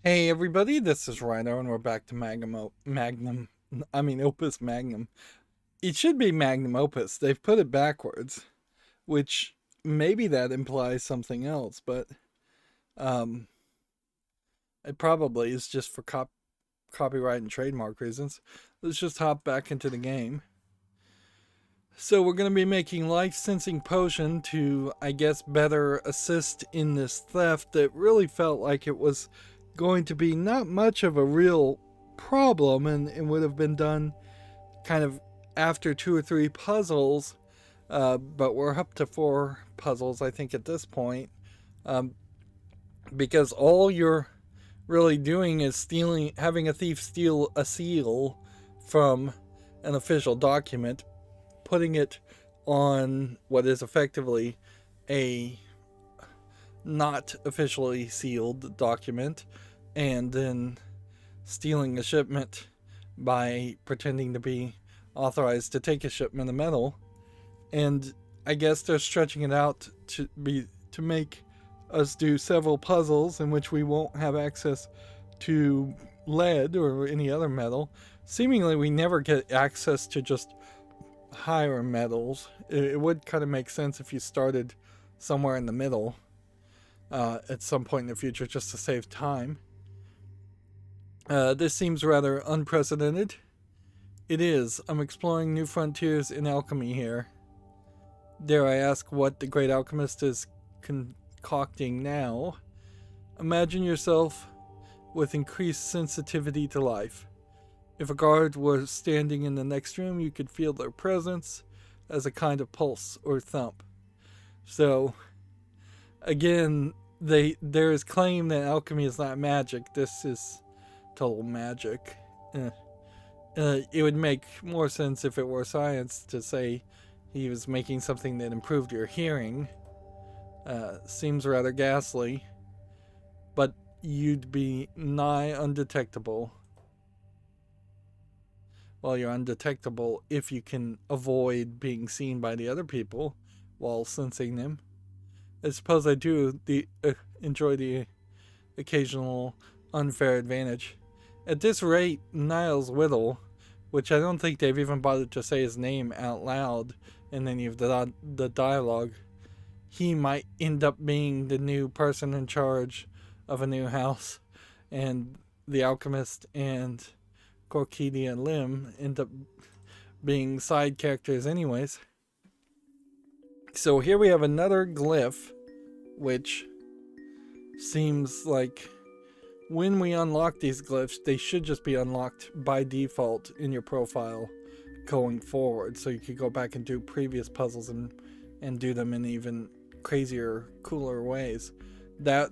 Hey everybody, this is Rydo and we're back to Opus Magnum. It should be Magnum Opus. They've put it backwards, which maybe that implies something else, but um, it probably is just for copyright and trademark reasons. Let's just hop back into the game. So we're going to be making life sensing potion to, I guess, better assist in this theft that really felt like it was going to be not much of a real problem and would have been done kind of after two or three puzzles. But we're up to four puzzles, I think, at this point. Um, because all you're really doing is having a thief steal a seal from an official document, putting it on what is effectively a not officially sealed document, and then stealing a shipment by pretending to be authorized to take a shipment of metal. And I guess they're stretching it out to make us do several puzzles in which we won't have access to lead or any other metal. Seemingly we never get access to just higher metals. It would kind of make sense if you started somewhere in the middle at some point in the future just to save time. This seems rather unprecedented. It is. I'm exploring new frontiers in alchemy here. Dare I ask what the great alchemist is concocting now? Imagine yourself with increased sensitivity to life. If a guard were standing in the next room, you could feel their presence as a kind of pulse or thump. So, again, there is claim that alchemy is not magic. This is total magic. It would make more sense if it were science to say he was making something that improved your hearing. Seems rather ghastly, but you'd be nigh undetectable. Well, you're undetectable if you can avoid being seen by the other people while sensing them. I suppose I do enjoy the occasional unfair advantage. At this rate, Niles Whittle, which I don't think they've even bothered to say his name out loud in any of the dialogue, he might end up being the new person in charge of a new house, and the alchemist and Corkedia Lim end up being side characters anyways. So here we have another glyph, which seems like when we unlock these glyphs, they should just be unlocked by default in your profile going forward. So you could go back and do previous puzzles and do them in even crazier, cooler ways. That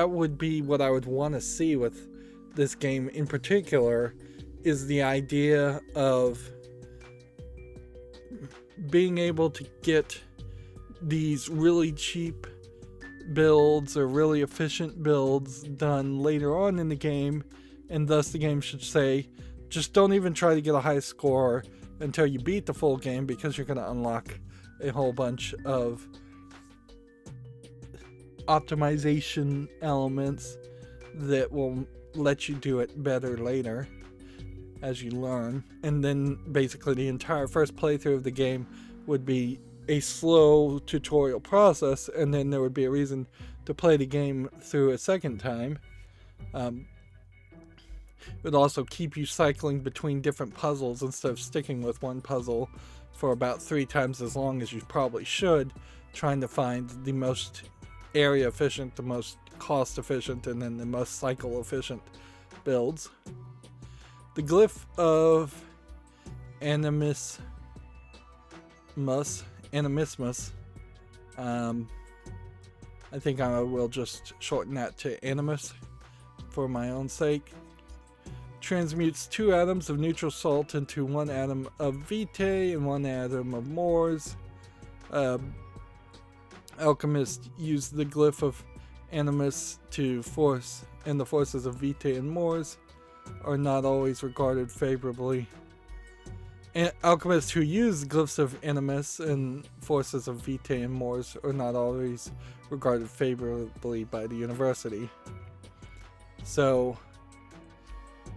would be what I would want to see with this game in particular, is the idea of being able to get these really cheap builds or really efficient builds done later on in the game, and thus the game should say, just don't even try to get a high score until you beat the full game, because you're going to unlock a whole bunch of optimization elements that will let you do it better later as you learn. And then basically the entire first playthrough of the game would be a slow tutorial process, and then there would be a reason to play the game through a second time. It would also keep you cycling between different puzzles instead of sticking with one puzzle for about 3 times as long as you probably should, trying to find the most area efficient, the most cost efficient, and then the most cycle efficient builds. The Glyph of Animismus, I think I will just shorten that to Animus for my own sake. Transmutes 2 atoms of neutral salt into 1 atom of vitae and 1 atom of mors. Alchemist used the Glyph of Animus to force, and the forces of vitae and mors are not always regarded favorably. Alchemists who use glyphs of animus and forces of vitae and mors are not always regarded favorably by the university. So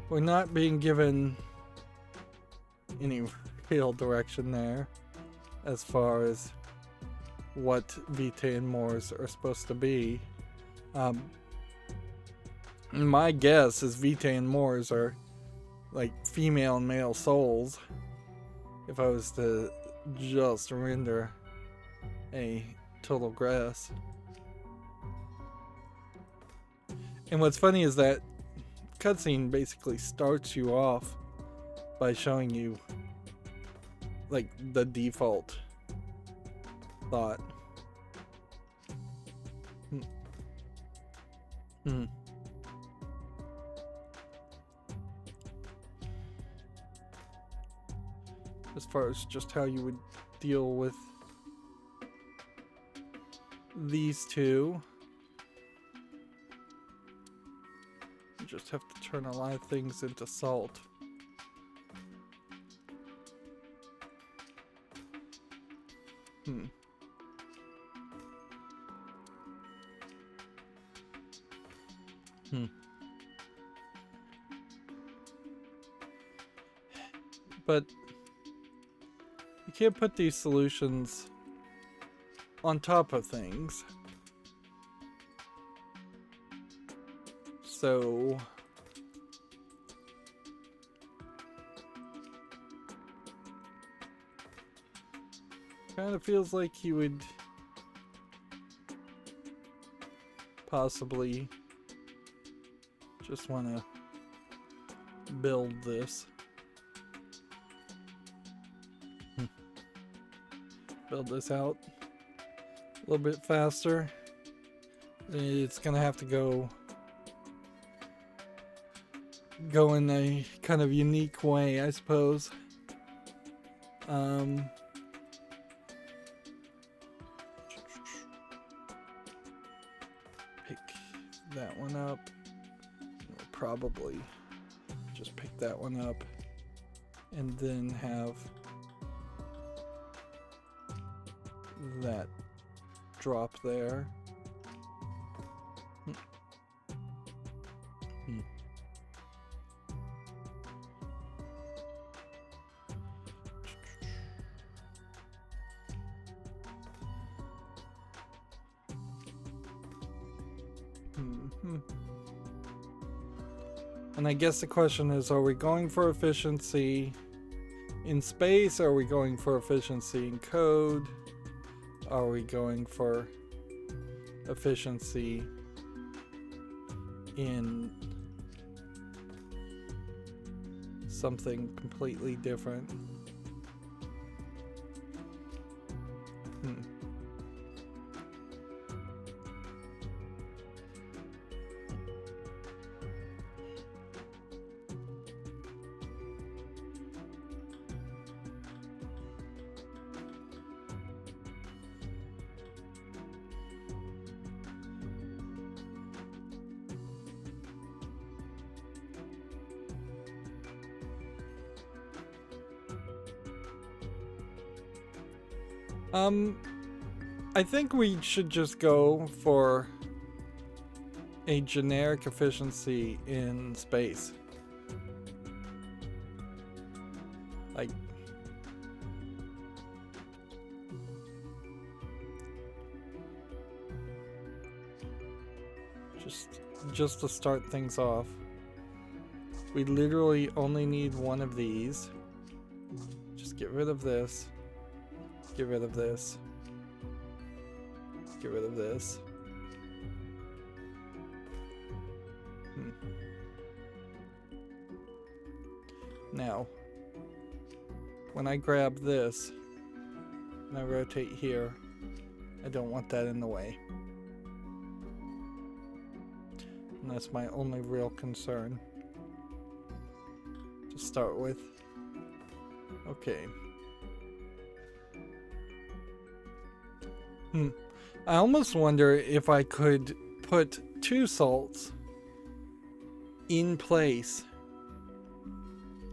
we're not being given any real direction there as far as what Vitae and Mors are supposed to be. My guess is Vitae and Mors are like female and male souls, if I was to just render a total guess. And what's funny is that cutscene basically starts you off by showing you like the default thought. As far as just how you would deal with these two, you just have to turn a lot of things into salt. But you can't put these solutions on top of things. So kind of feels like you would possibly just want to build this. Build this out a little bit faster. It's gonna have to go in a kind of unique way, I suppose. Pick that one up. We'll probably just pick that one up and then have that drop there. And I guess the question is, are we going for efficiency in space? Are we going for efficiency in code? Are we going for efficiency in something completely different? I think we should just go for a generic efficiency in space. Like, just to start things off. We literally only need one of these. Just get rid of this. Get rid of this. Get rid of this. Now, when I grab this and I rotate here, I don't want that in the way. And that's my only real concern to start with. Okay. I almost wonder if I could put two salts in place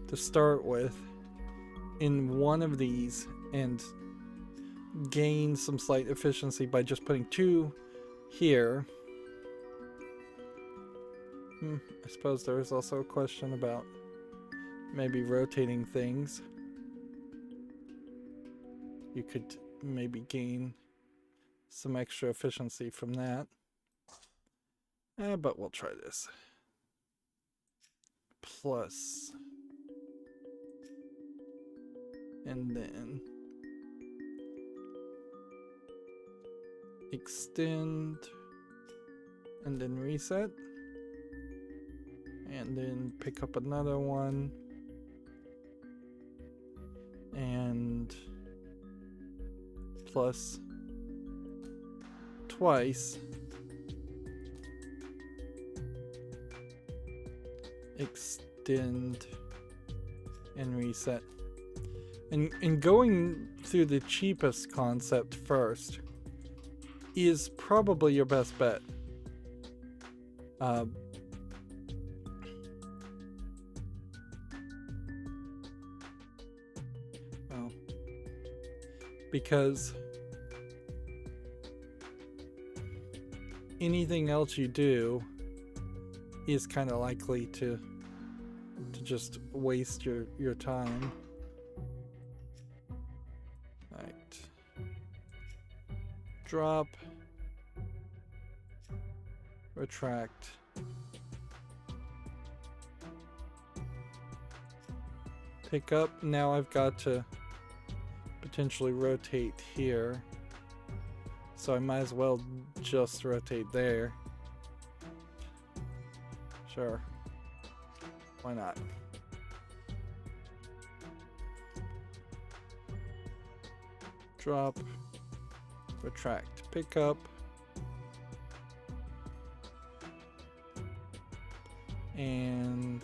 to start with in one of these and gain some slight efficiency by just putting two here I suppose there is also a question about maybe rotating things. You could maybe gain some extra efficiency from that. But we'll try this. Plus. And then extend. And then reset. And then pick up another one. And plus twice. Extend and reset. And going through the cheapest concept first is probably your best bet. Well, because anything else you do is kind of likely to just waste your time. Right. Drop. Retract. Pick up. Now I've got to potentially rotate here. So I might as well just rotate there. Sure. Why not? Drop. Retract. Pick up. And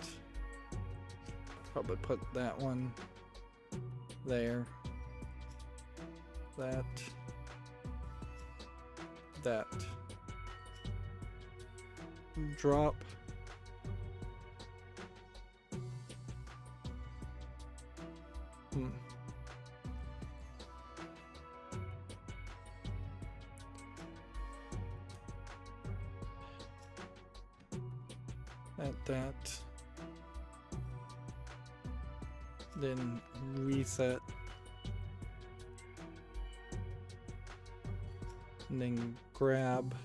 probably put that one there. That. Drop. That. Then reset. And then grab.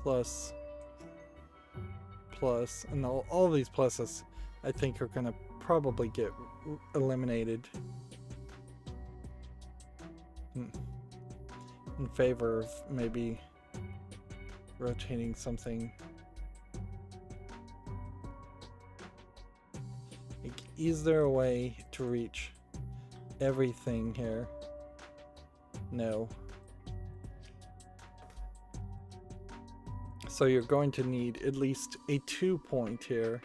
Plus. And all these pluses I think are gonna probably get eliminated in favor of maybe rotating something. Like, is there a way to reach everything here? No. So you're going to need at least a 2 point here.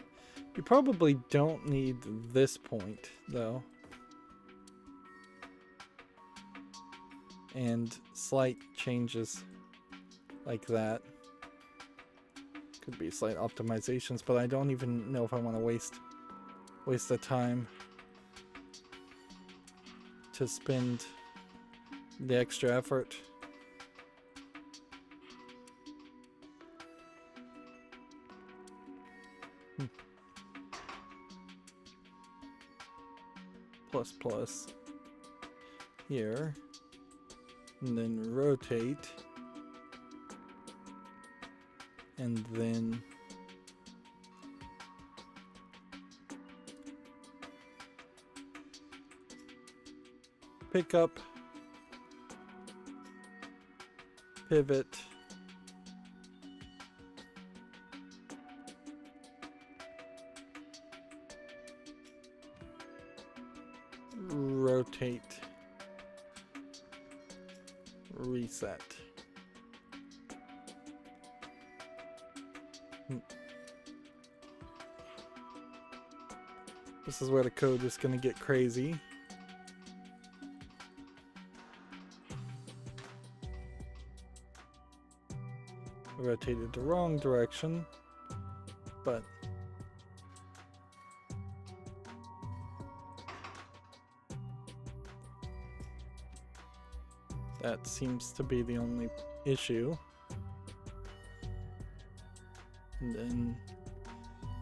You probably don't need this point though. And slight changes like that. Could be slight optimizations, but I don't even know if I want to waste the time to spend the extra effort. Plus here, and then rotate, and then pick up, pivot, rotate, reset. This is where the code is going to get crazy. Rotated the wrong direction, but that seems to be the only issue. And then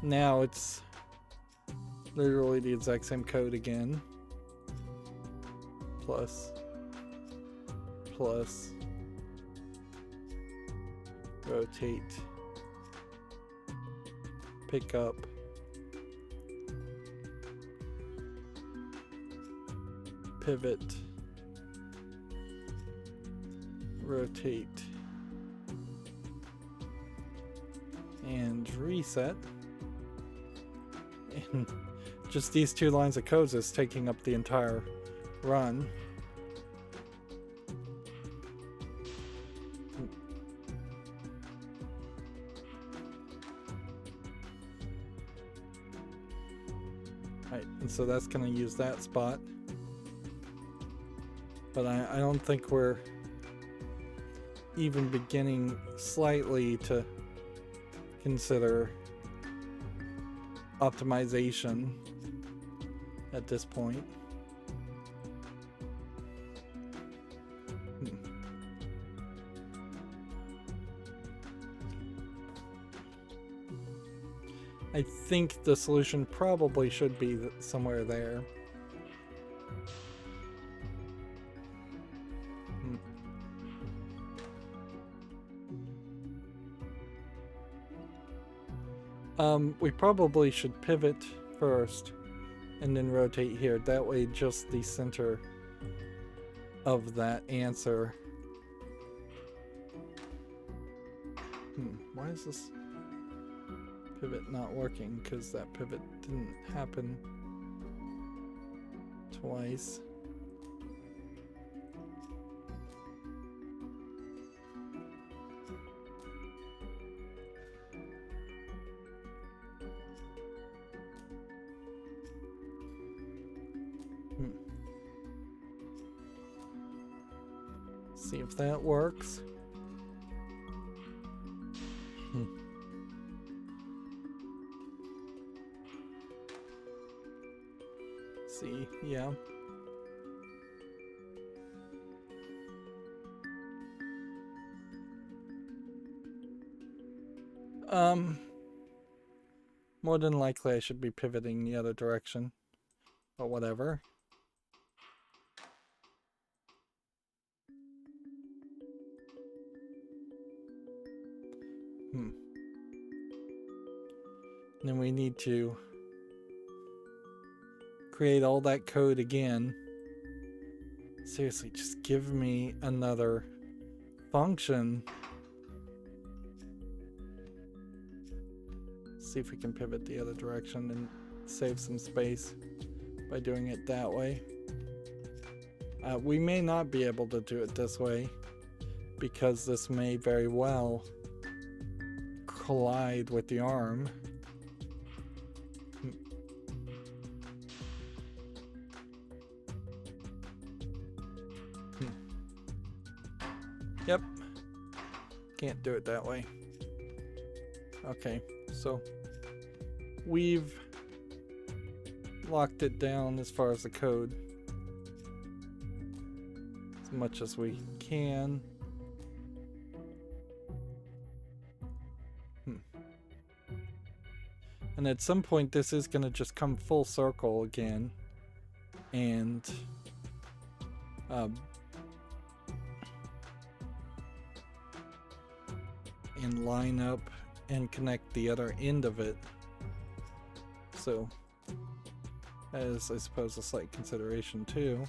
now it's literally the exact same code again. Plus, rotate, pick up, pivot, rotate, and reset. And just these two lines of code is taking up the entire run. Right, and so that's going to use that spot. But I don't think we're even beginning slightly to consider optimization at this point. I think the solution probably should be somewhere there. We probably should pivot first and then rotate here. That way just the center of that answer. Why is this pivot not working? Because that pivot didn't happen twice. See if that works. See, yeah. More than likely I should be pivoting the other direction, but whatever. Then we need to create all that code again. Seriously, just give me another function. See if we can pivot the other direction and save some space by doing it that way. We may not be able to do it this way because this may very well collide with the arm. Yep. Can't do it that way. Okay, so we've locked it down as far as the code as much as we can. And at some point this is going to just come full circle again and line up and connect the other end of it. So that is, I suppose, a slight consideration too.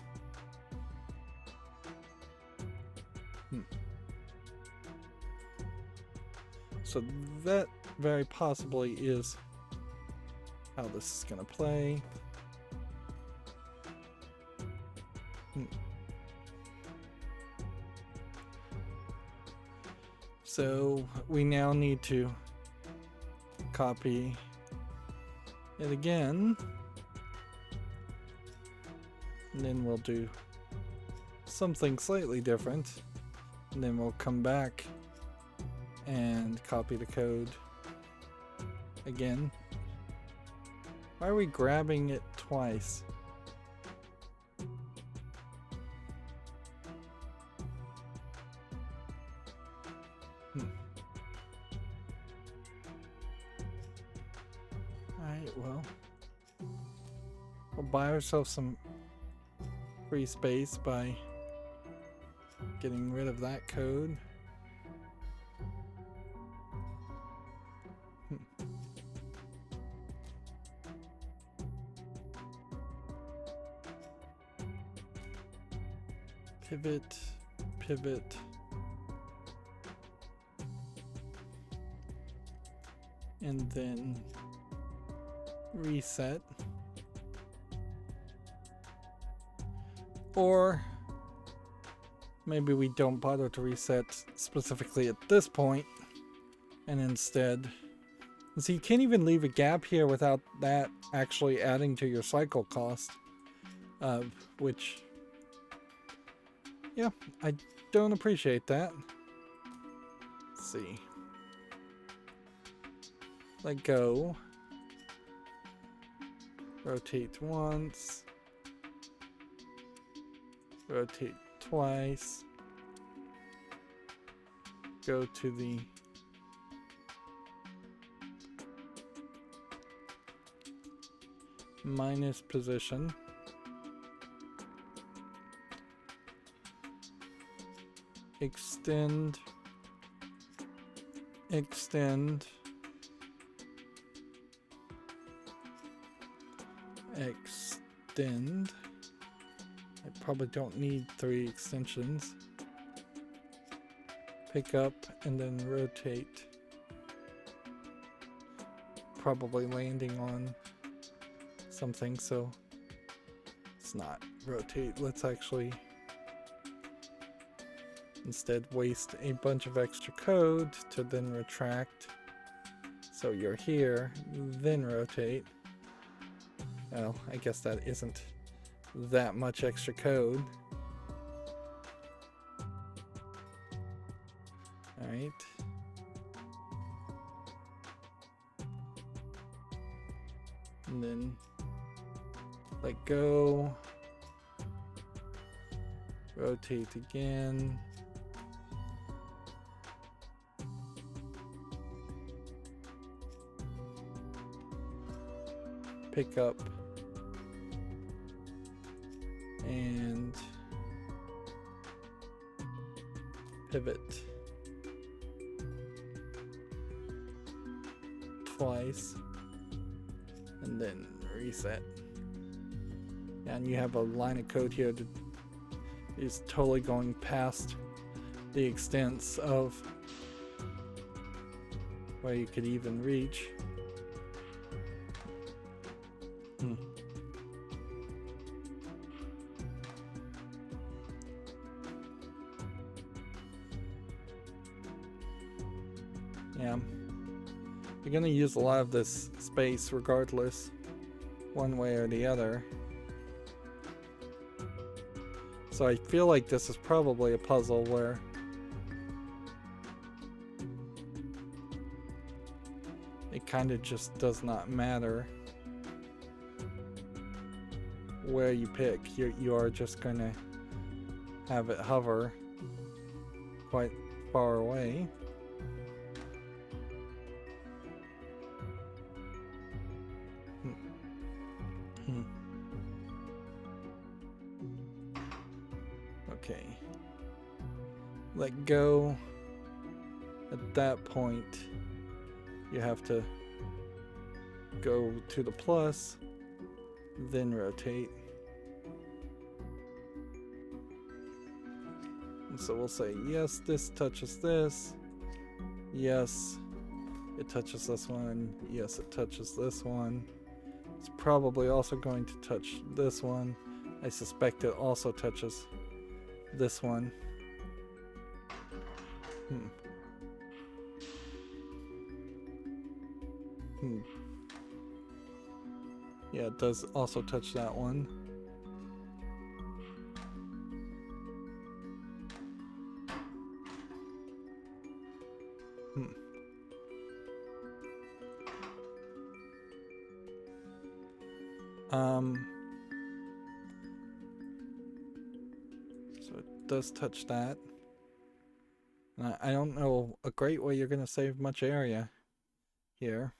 So that very possibly is how this is going to play. So we now need to copy it again, and then we'll do something slightly different, and then we'll come back and copy the code again. Why are we grabbing it twice? well, we'll buy ourselves some free space by getting rid of that code. Pivot, pivot. And then reset. Or maybe we don't bother to reset specifically at this point, and instead, so you can't even leave a gap here without that actually adding to your cycle cost, which, yeah, I don't appreciate that. Let's see. Let go. Rotate once. Rotate twice. Go to the minus position. Extend. Extend. Extend. I probably don't need 3 extensions. Pick up and then rotate. Probably landing on something, so it's not rotate. Let's actually instead waste a bunch of extra code to then retract. So you're here, then rotate. Well, I guess that isn't that much extra code. Alright. And then let go. Rotate again. Pick up. And pivot twice and then reset. And you have a line of code here that is totally going past the extents of where you could even reach. Yeah, you're gonna use a lot of this space regardless, one way or the other. So I feel like this is probably a puzzle where it kind of just does not matter where you pick. You are just gonna have it hover quite far away. Okay. Let go. At that point, you have to go to the plus, then rotate. And so we'll say, yes, this touches this. Yes, it touches this one. Yes, it touches this one. It's probably also going to touch this one. I suspect it also touches this one. Yeah, it does also touch that one. So it does touch that. I don't know a great way you're going to save much area here.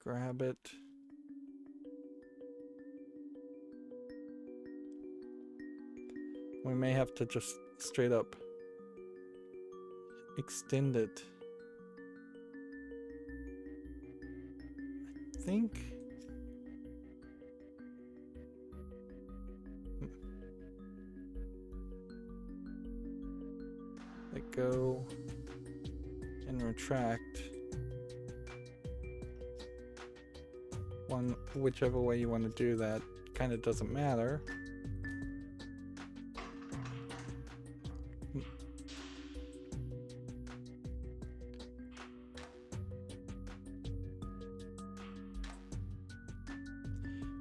grab it. We may have to just straight up extend it. I think. Let go and retract. Whichever way you want to do that kind of doesn't matter.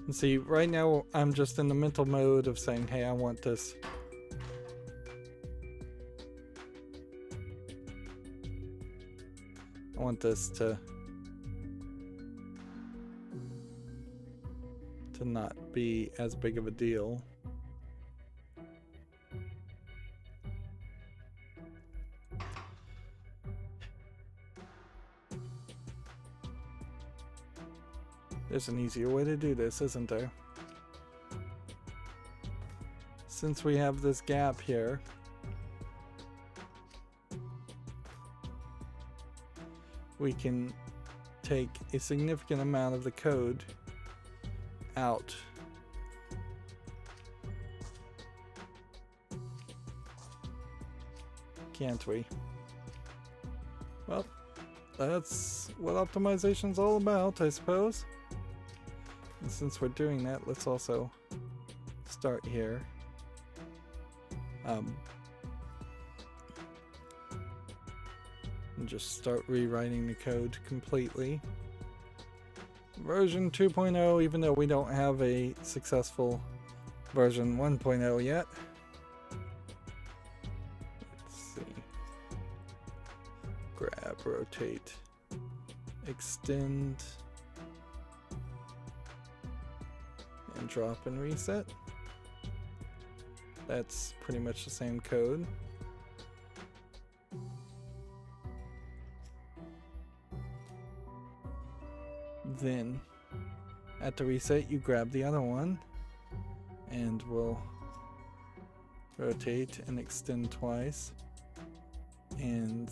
And see, right now I'm just in the mental mode of saying, hey, I want this. I want this to not be as big of a deal. There's an easier way to do this, isn't there? Since we have this gap here, we can take a significant amount of the code out. Can't we? Well, that's what optimization's all about, I suppose. And since we're doing that, let's also start here. And just start rewriting the code completely. Version 2.0, even though we don't have a successful version 1.0 yet. Let's see. Grab, rotate, extend, and drop and reset. That's pretty much the same code. Then at the reset you grab the other one and we'll rotate and extend twice and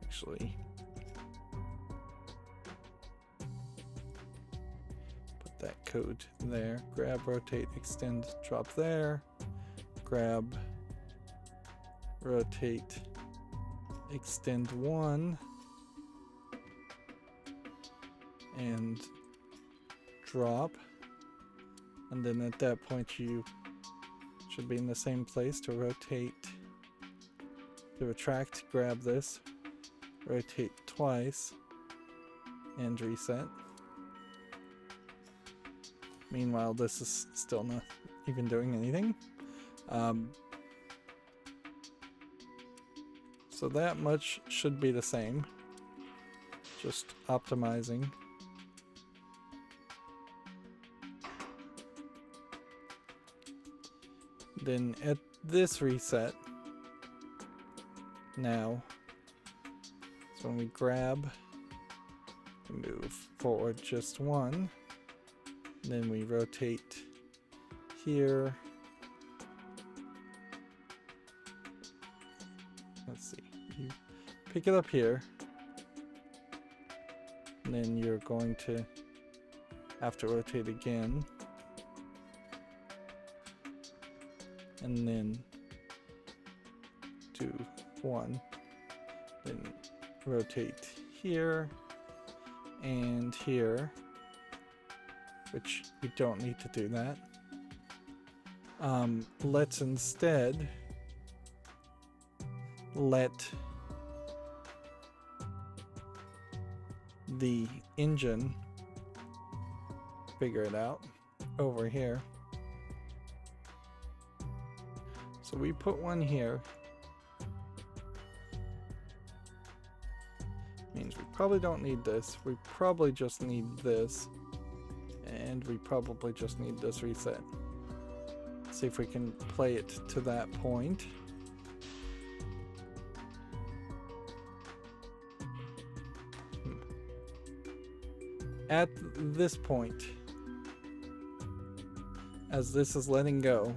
actually put that code there. Grab, rotate, extend, drop there. Grab, rotate, extend one and drop, and then at that point you should be in the same place to rotate, to retract. Grab this, rotate twice and reset. Meanwhile, this is still not even doing anything. So that much should be the same, just optimizing. Then at this reset, now, so when we grab, we move forward just one, then we rotate here. Let's see, you pick it up here, and then you're going to have to rotate again, and then do one, then rotate here and here, which we don't need to do that. Let's instead let the engine figure it out over here. So we put one here. Means we probably don't need this. We probably just need this. And we probably just need this reset. See if we can play it to that point. at this point, as this is letting go,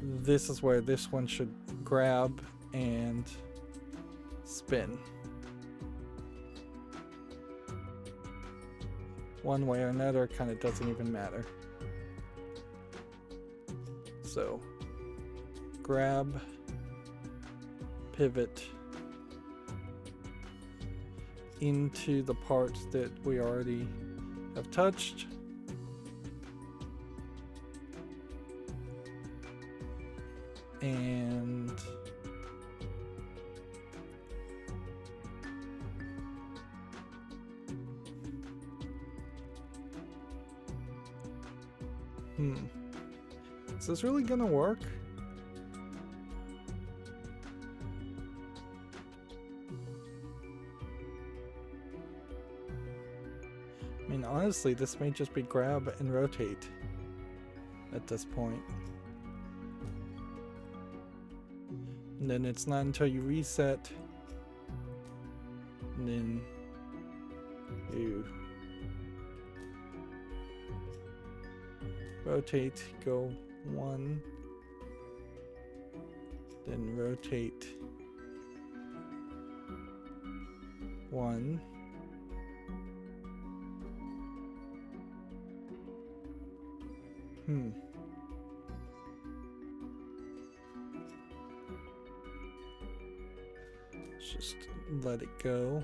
this is where this one should grab and spin. One way or another, kind of doesn't even matter. So, grab, pivot into the parts that we already have touched. And is this really gonna work? I mean, honestly, this may just be grab and rotate at this point. And then it's not until you reset, and then you rotate, go 1, then rotate 1, just let it go.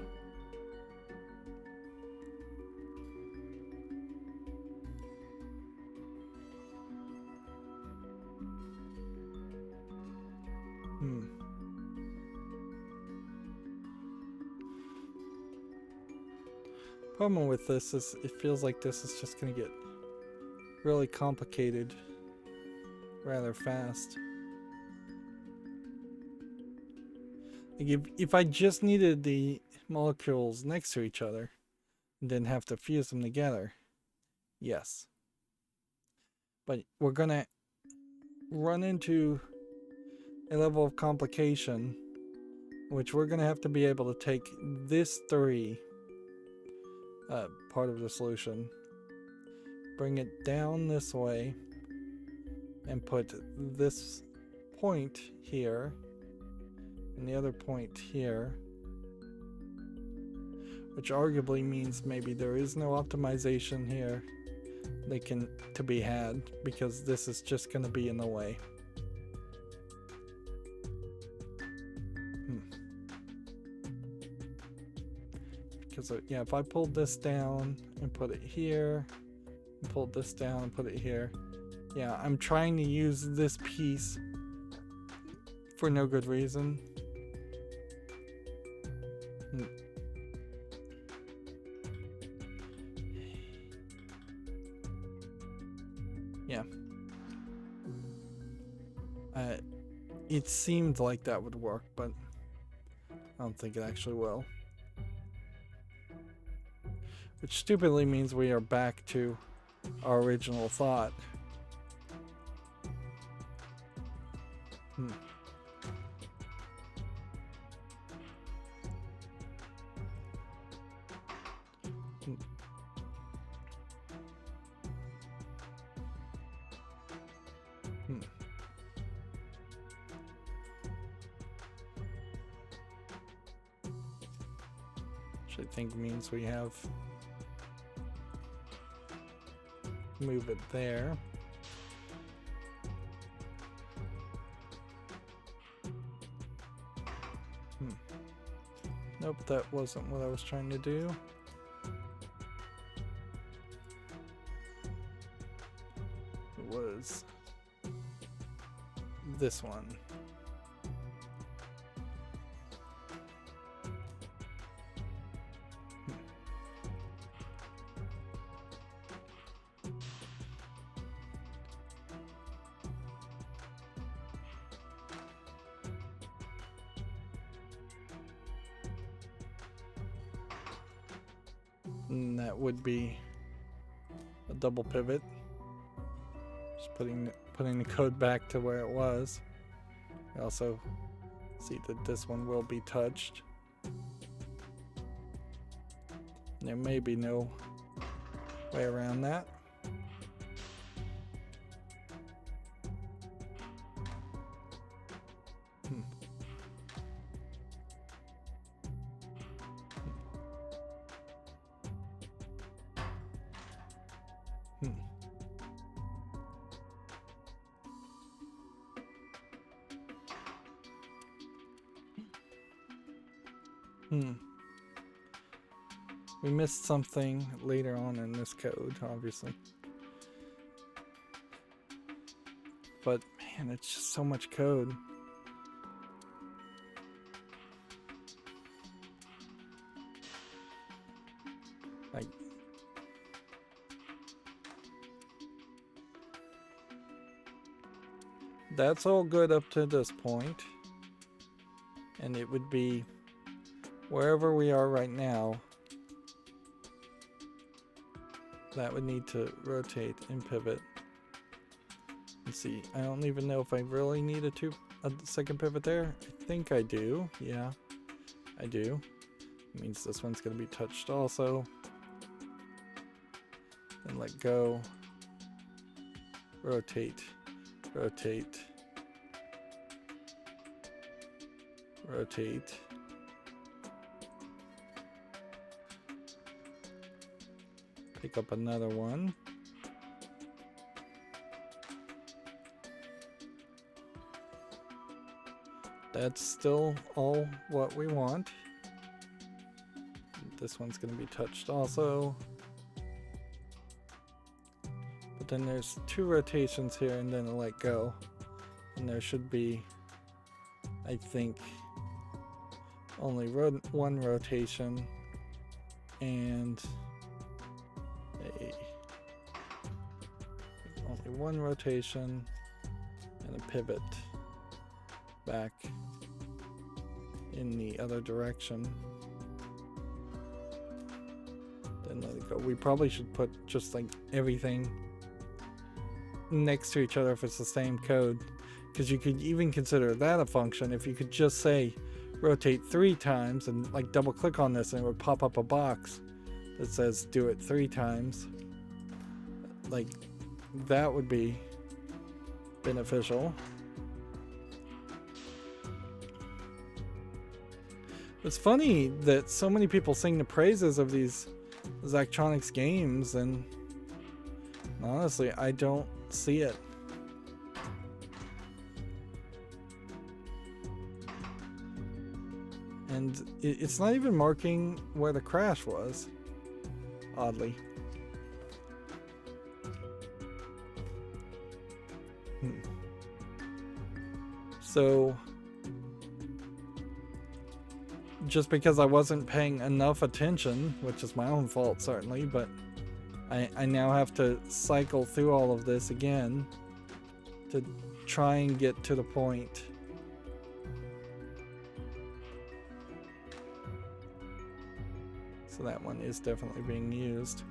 Problem with this is it feels like this is just going to get really complicated rather fast. Like if I just needed the molecules next to each other and didn't have to fuse them together, yes. But we're going to run into a level of complication which we're going to have to be able to take this 3 part of the solution, bring it down this way, and put this point here and the other point here, which arguably means maybe there is no optimization here to be had, because this is just going to be in the way. Because yeah, if I pulled this down and put it here, and pulled this down and put it here, yeah, I'm trying to use this piece for no good reason. Yeah. It seemed like that would work, but I don't think it actually will. Which stupidly means we are back to our original thought. Which I think means we have move it there. Nope, that wasn't what I was trying to do. It was this one. And that would be a double pivot. Just putting the code back to where it was. I also see that this one will be touched. There may be no way around that. We missed something later on in this code, obviously. But man, it's just so much code. Like, that's all good up to this point. And it would be wherever we are right now. That would need to rotate and pivot. Let's see, I don't even know if I really need a second pivot there. I think I do. Yeah, I do. It means this one's going to be touched also. Then let go. Rotate. Rotate. Rotate. Pick up another one. That's still all what we want. This one's going to be touched also. But then there's 2 rotations here and then a let go. And there should be, I think, only one rotation and only one rotation and a pivot back in the other direction. Then let it go. We probably should put just like everything next to each other if it's the same code, because you could even consider that a function if you could just say rotate 3 times and like double click on this and it would pop up a box that says do it 3 times. Like, that would be beneficial. It's funny that so many people sing the praises of these Zachtronics games, and honestly, I don't see it. And it's not even marking where the crash was, oddly. So, just because I wasn't paying enough attention, which is my own fault certainly, but I now have to cycle through all of this again to try and get to the point. So that one is definitely being used.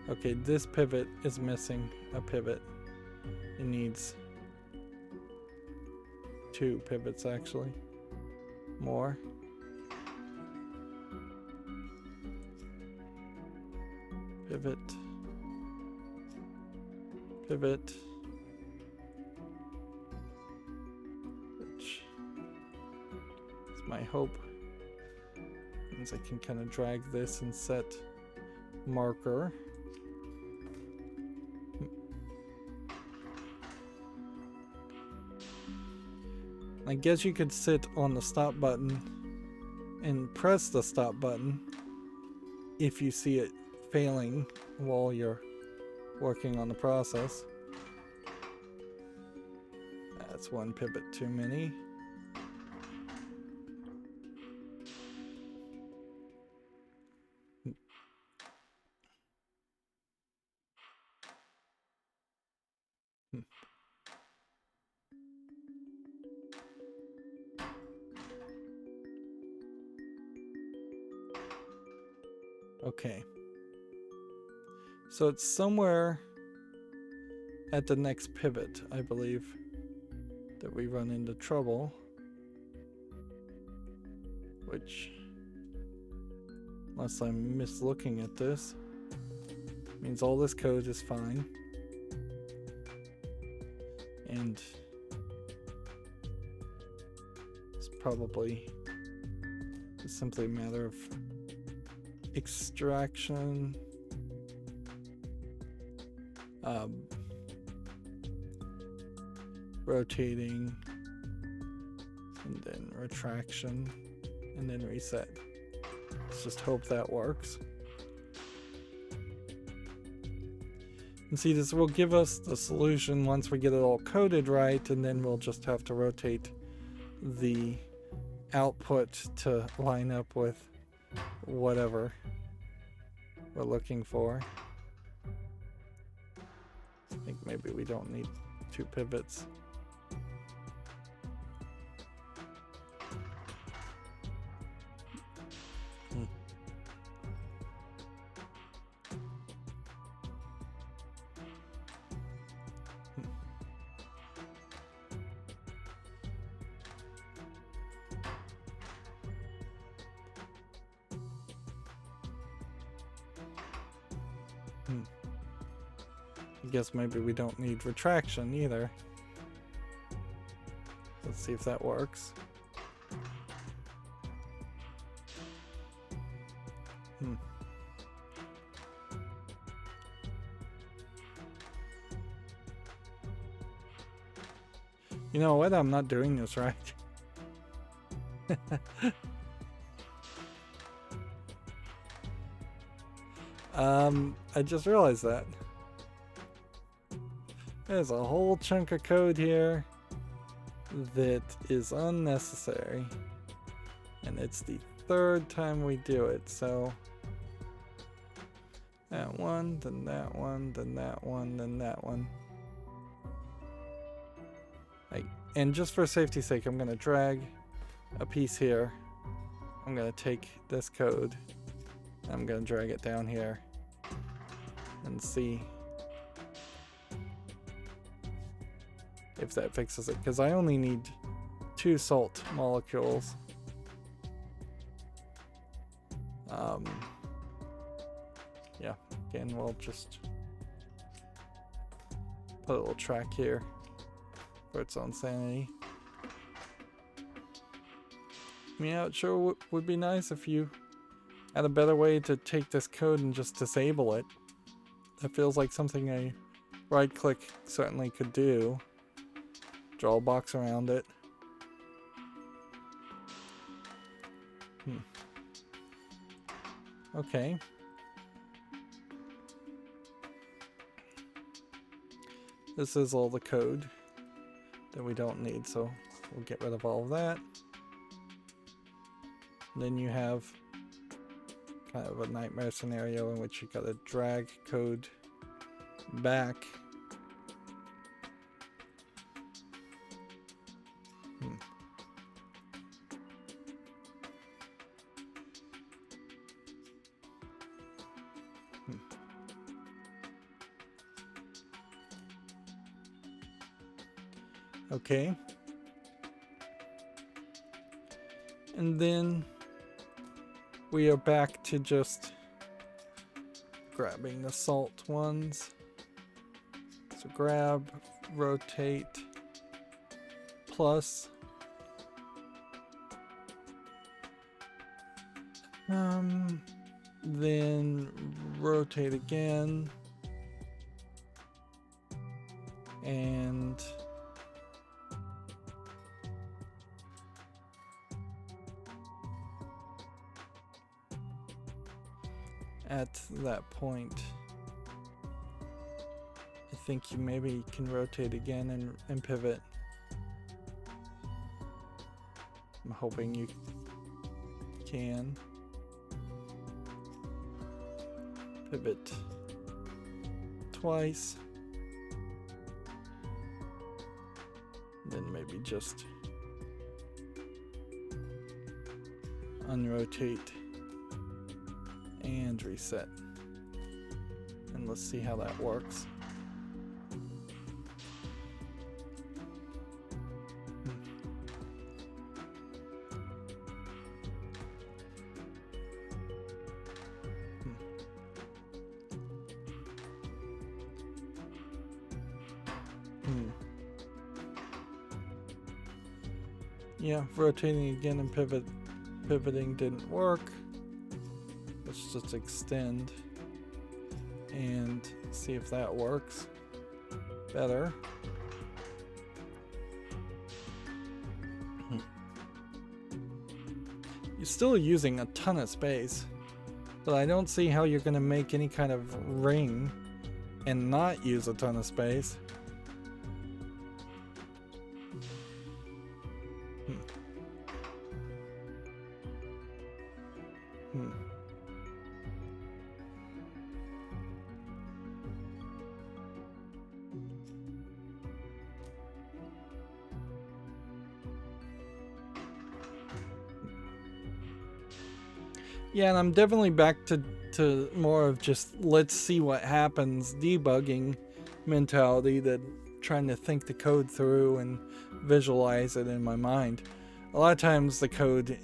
Okay, this pivot is missing a pivot. It needs 2 pivots actually. More. Pivot. Pivot. Which is my hope. Means I can kind of drag this and set marker. I guess you could sit on the stop button and press the stop button if you see it failing while you're working on the process. That's 1 pivot too many. Okay. So it's somewhere at the next pivot, I believe. that we run into trouble, which, unless I'm mislooking at this, means all this code is fine. And it's probably just simply a matter of extraction, rotating, and then retraction, and then reset. Let's just hope that works. And see, this will give us the solution once we get it all coded right, and then we'll just have to rotate the output to line up with whatever we're looking for. I think maybe we don't need 2 pivots. I guess maybe we don't need retraction either. Let's see if that works. You know what? I'm not doing this right. I just realized that. There's a whole chunk of code here that is unnecessary. And it's the 3rd time we do it, so that one, then that one, then that one, then that one. And just for safety's sake, I'm going to drag a piece here. I'm going to take this code. I'm going to drag it down here and see if that fixes it, because I only need 2 salt molecules. Yeah, again, we'll just put a little track here for its own sanity. Yeah, it sure would be nice if you had a better way to take this code and just disable it. That feels like something a right click certainly could do. Draw a box around it. Okay. This is all the code that we don't need, so we'll get rid of all of that. And then you have kind of a nightmare scenario in which you gotta drag code back. Okay. And then we are back to just grabbing the salt ones. So grab, rotate, plus. Then rotate again. And at that point, I think you maybe can rotate again and pivot. I'm hoping you can. Pivot twice. Then maybe just unrotate and reset. And let's see how that works. Hmm. Yeah, rotating again and pivoting didn't work. Let's just extend and see if that works better. You're still using a ton of space, but I don't see how you're going to make any kind of ring and not use a ton of space. Yeah, and I'm definitely back to more of just let's see what happens debugging mentality than trying to think the code through and visualize it in my mind. A lot of times the code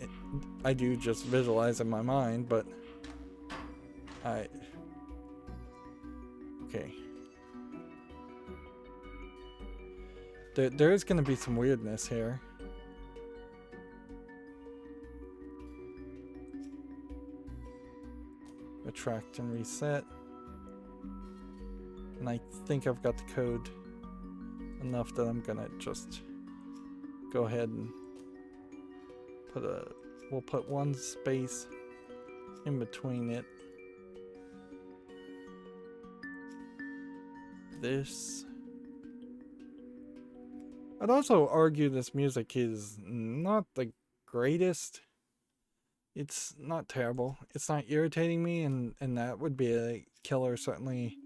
I do just visualize in my mind, but okay. There is going to be some weirdness here. Retract and reset. And I think I've got the code enough that I'm gonna just go ahead and we'll put one space in between it. This. I'd also argue this music is not the greatest. It's not terrible. It's not irritating me, and that would be a killer certainly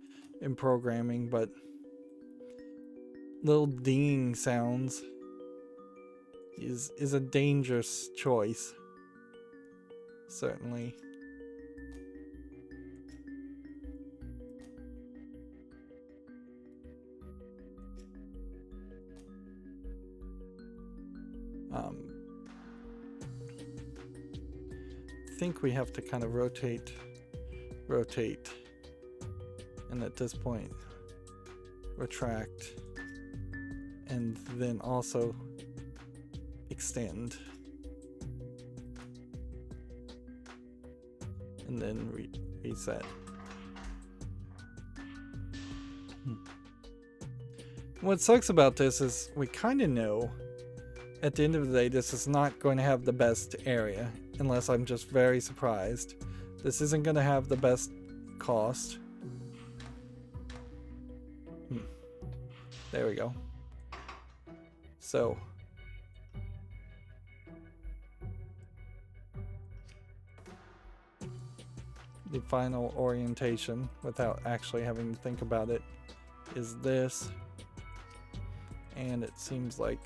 in programming, but little dinging sounds is a dangerous choice. Certainly. I think we have to kind of rotate, and at this point retract, and then also extend, and then reset. What sucks about this is we kind of know at the end of the day this is not going to have the best area, unless I'm just very surprised. This isn't going to have the best cost. There we go. So the final orientation, without actually having to think about it, is this. And it seems like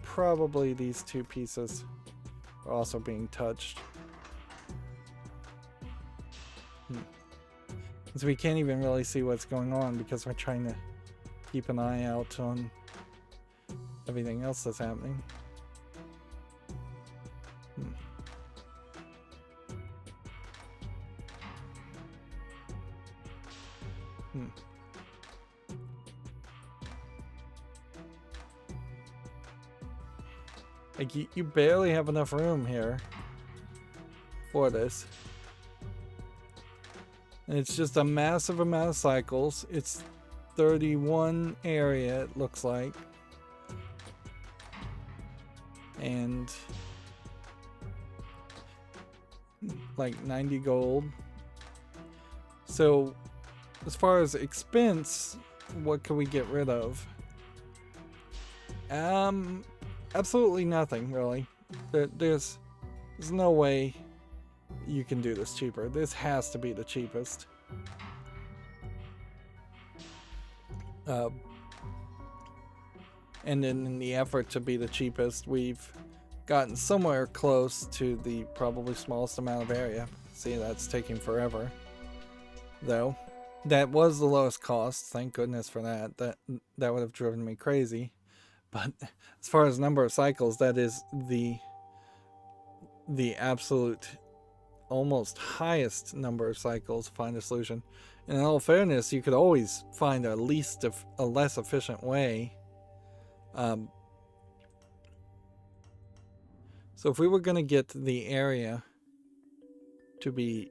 probably these two pieces are also being touched. So we can't even really see what's going on because we're trying to keep an eye out on everything else that's happening. Like, you barely have enough room here for this. And it's just a massive amount of cycles. It's 31 area, it looks like. And like 90 gold. So as far as expense, what can we get rid of? Absolutely nothing, really. There's no way you can do this cheaper. This has to be the cheapest. And then in the effort to be the cheapest, we've gotten somewhere close to the probably smallest amount of area. See, that's taking forever. Though, that was the lowest cost. Thank goodness for that. That would have driven me crazy. But as far as number of cycles, that is the absolute almost highest number of cycles to find a solution. And in all fairness, you could always find a less efficient way. So if we were going to get the area to be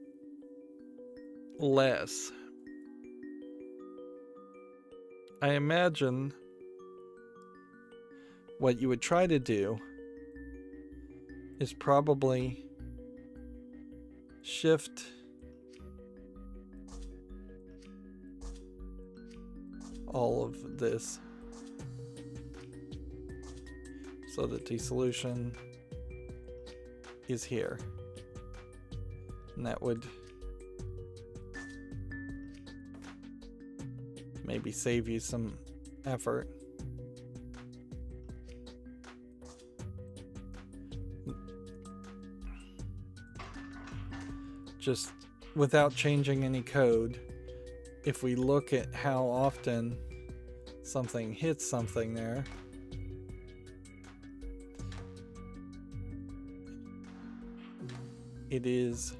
less, I imagine what you would try to do is probably shift all of this so that the solution is here, and that would maybe save you some effort. Just without changing any code, if we look at how often something hits something there, it is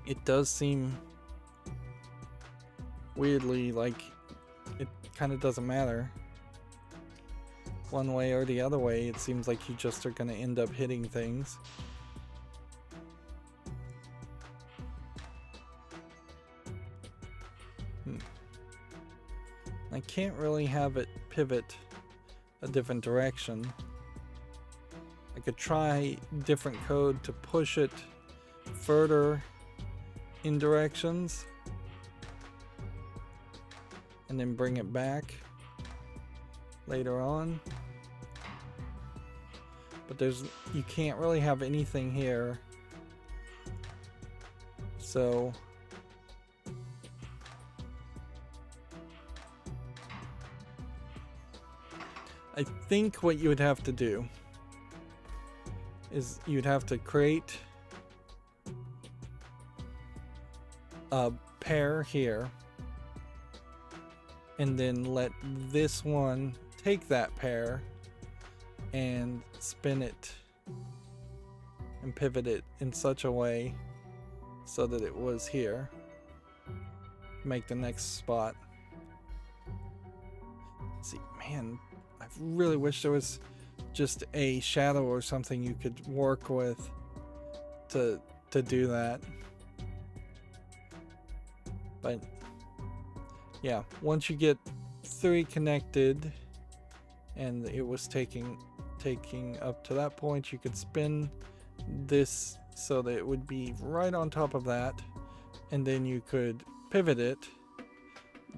it does seem weirdly like it kind of doesn't matter one way or the other way. It seems like you just are going to end up hitting things. I can't really have it pivot a different direction. I could try different code to push it further in directions and then bring it back later on. But you can't really have anything here. So I think what you would have to do is you'd have to create a pair here and then let this one take that pair and spin it and pivot it in such a way so that it was here. Make the next spot. Let's see, man, I really wish there was just a shadow or something you could work with to do that. But yeah, once you get 3 connected and it was taking up to that point, you could spin this so that it would be right on top of that, and then you could pivot it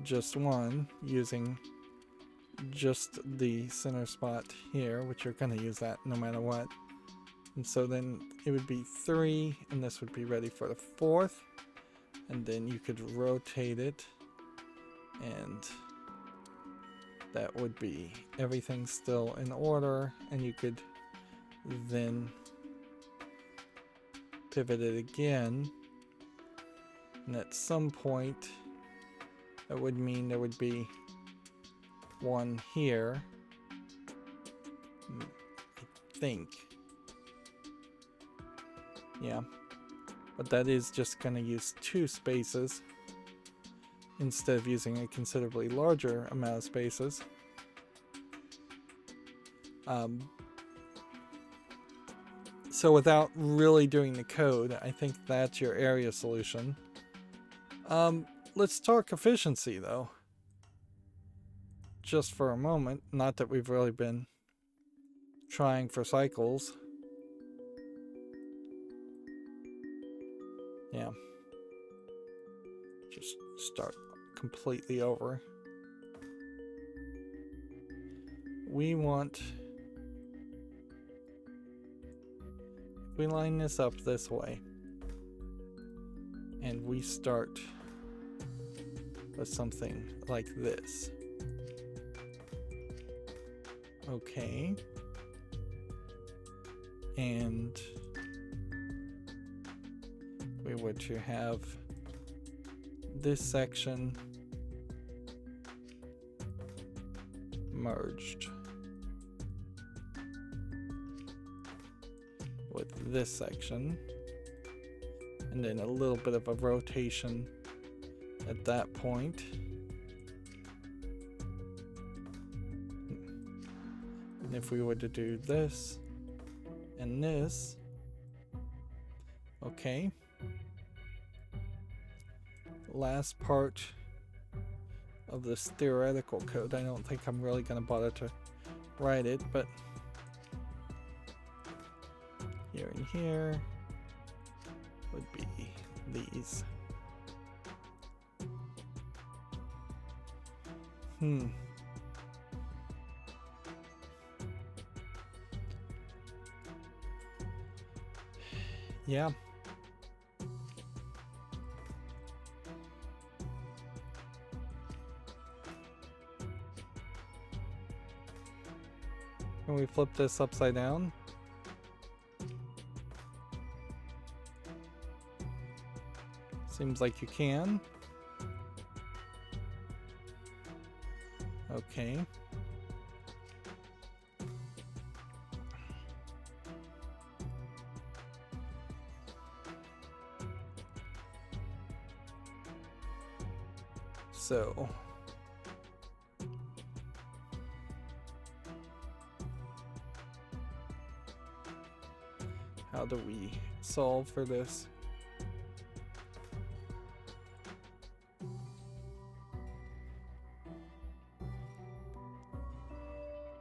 just one using just the center spot here, which you're going to use that no matter what. And so then it would be 3, and this would be ready for the 4th, and then you could rotate it, and that would be everything still in order, and you could then pivot it again, and at some point that would mean there would be one here, I think. Yeah, but that is just going to use 2 spaces instead of using a considerably larger amount of spaces. So without really doing the code, I think that's your area solution. Let's talk efficiency though. Just for a moment, not that we've really been trying for cycles. Yeah. Just start completely over. We want, if we line this up this way and we start with something like this. Okay. And we were to have this section merged with this section, and then a little bit of a rotation at that point. And if we were to do this and this, okay. Last part of this theoretical code. I don't think I'm really going to bother to write it, but here and here would be these. Yeah. Can we flip this upside down? Seems like you can. Okay. So how do we solve for this?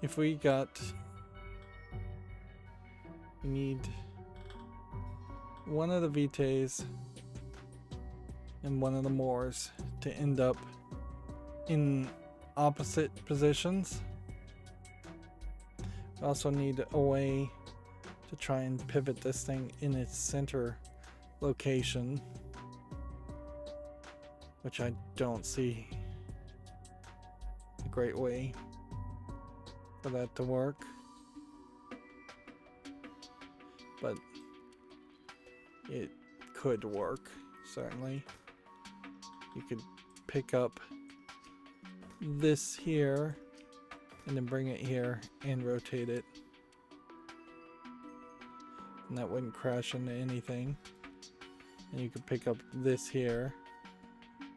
If we need one of the vitaes and one of the mores to end up in opposite positions. We also need a way to try and pivot this thing in its center location, which I don't see a great way for that to work, but it could work, certainly. You could pick up this here and then bring it here and rotate it, and that wouldn't crash into anything. And you could pick up this here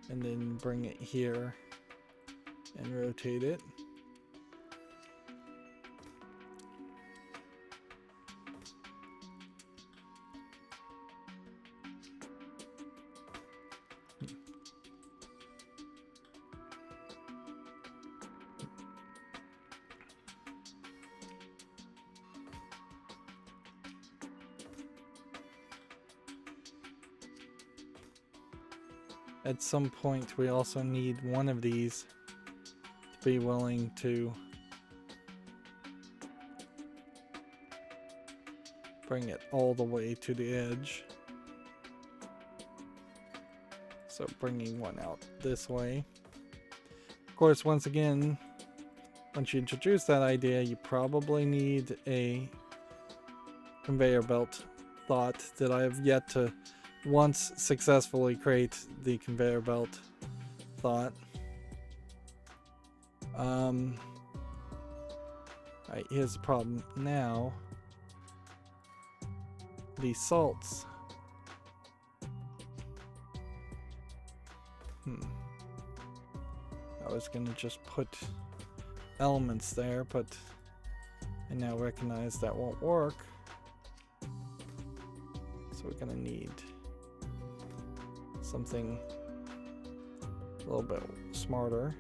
and then bring it here and rotate it. At some point, we also need one of these to be willing to bring it all the way to the edge. So bringing one out this way. Of course, once again, once you introduce that idea, you probably need a conveyor belt thought that I have yet to once successfully create the conveyor belt thought. Alright, here's the problem now. These salts. I was gonna just put elements there, but I now recognize that won't work. So we're gonna need something a little bit smarter.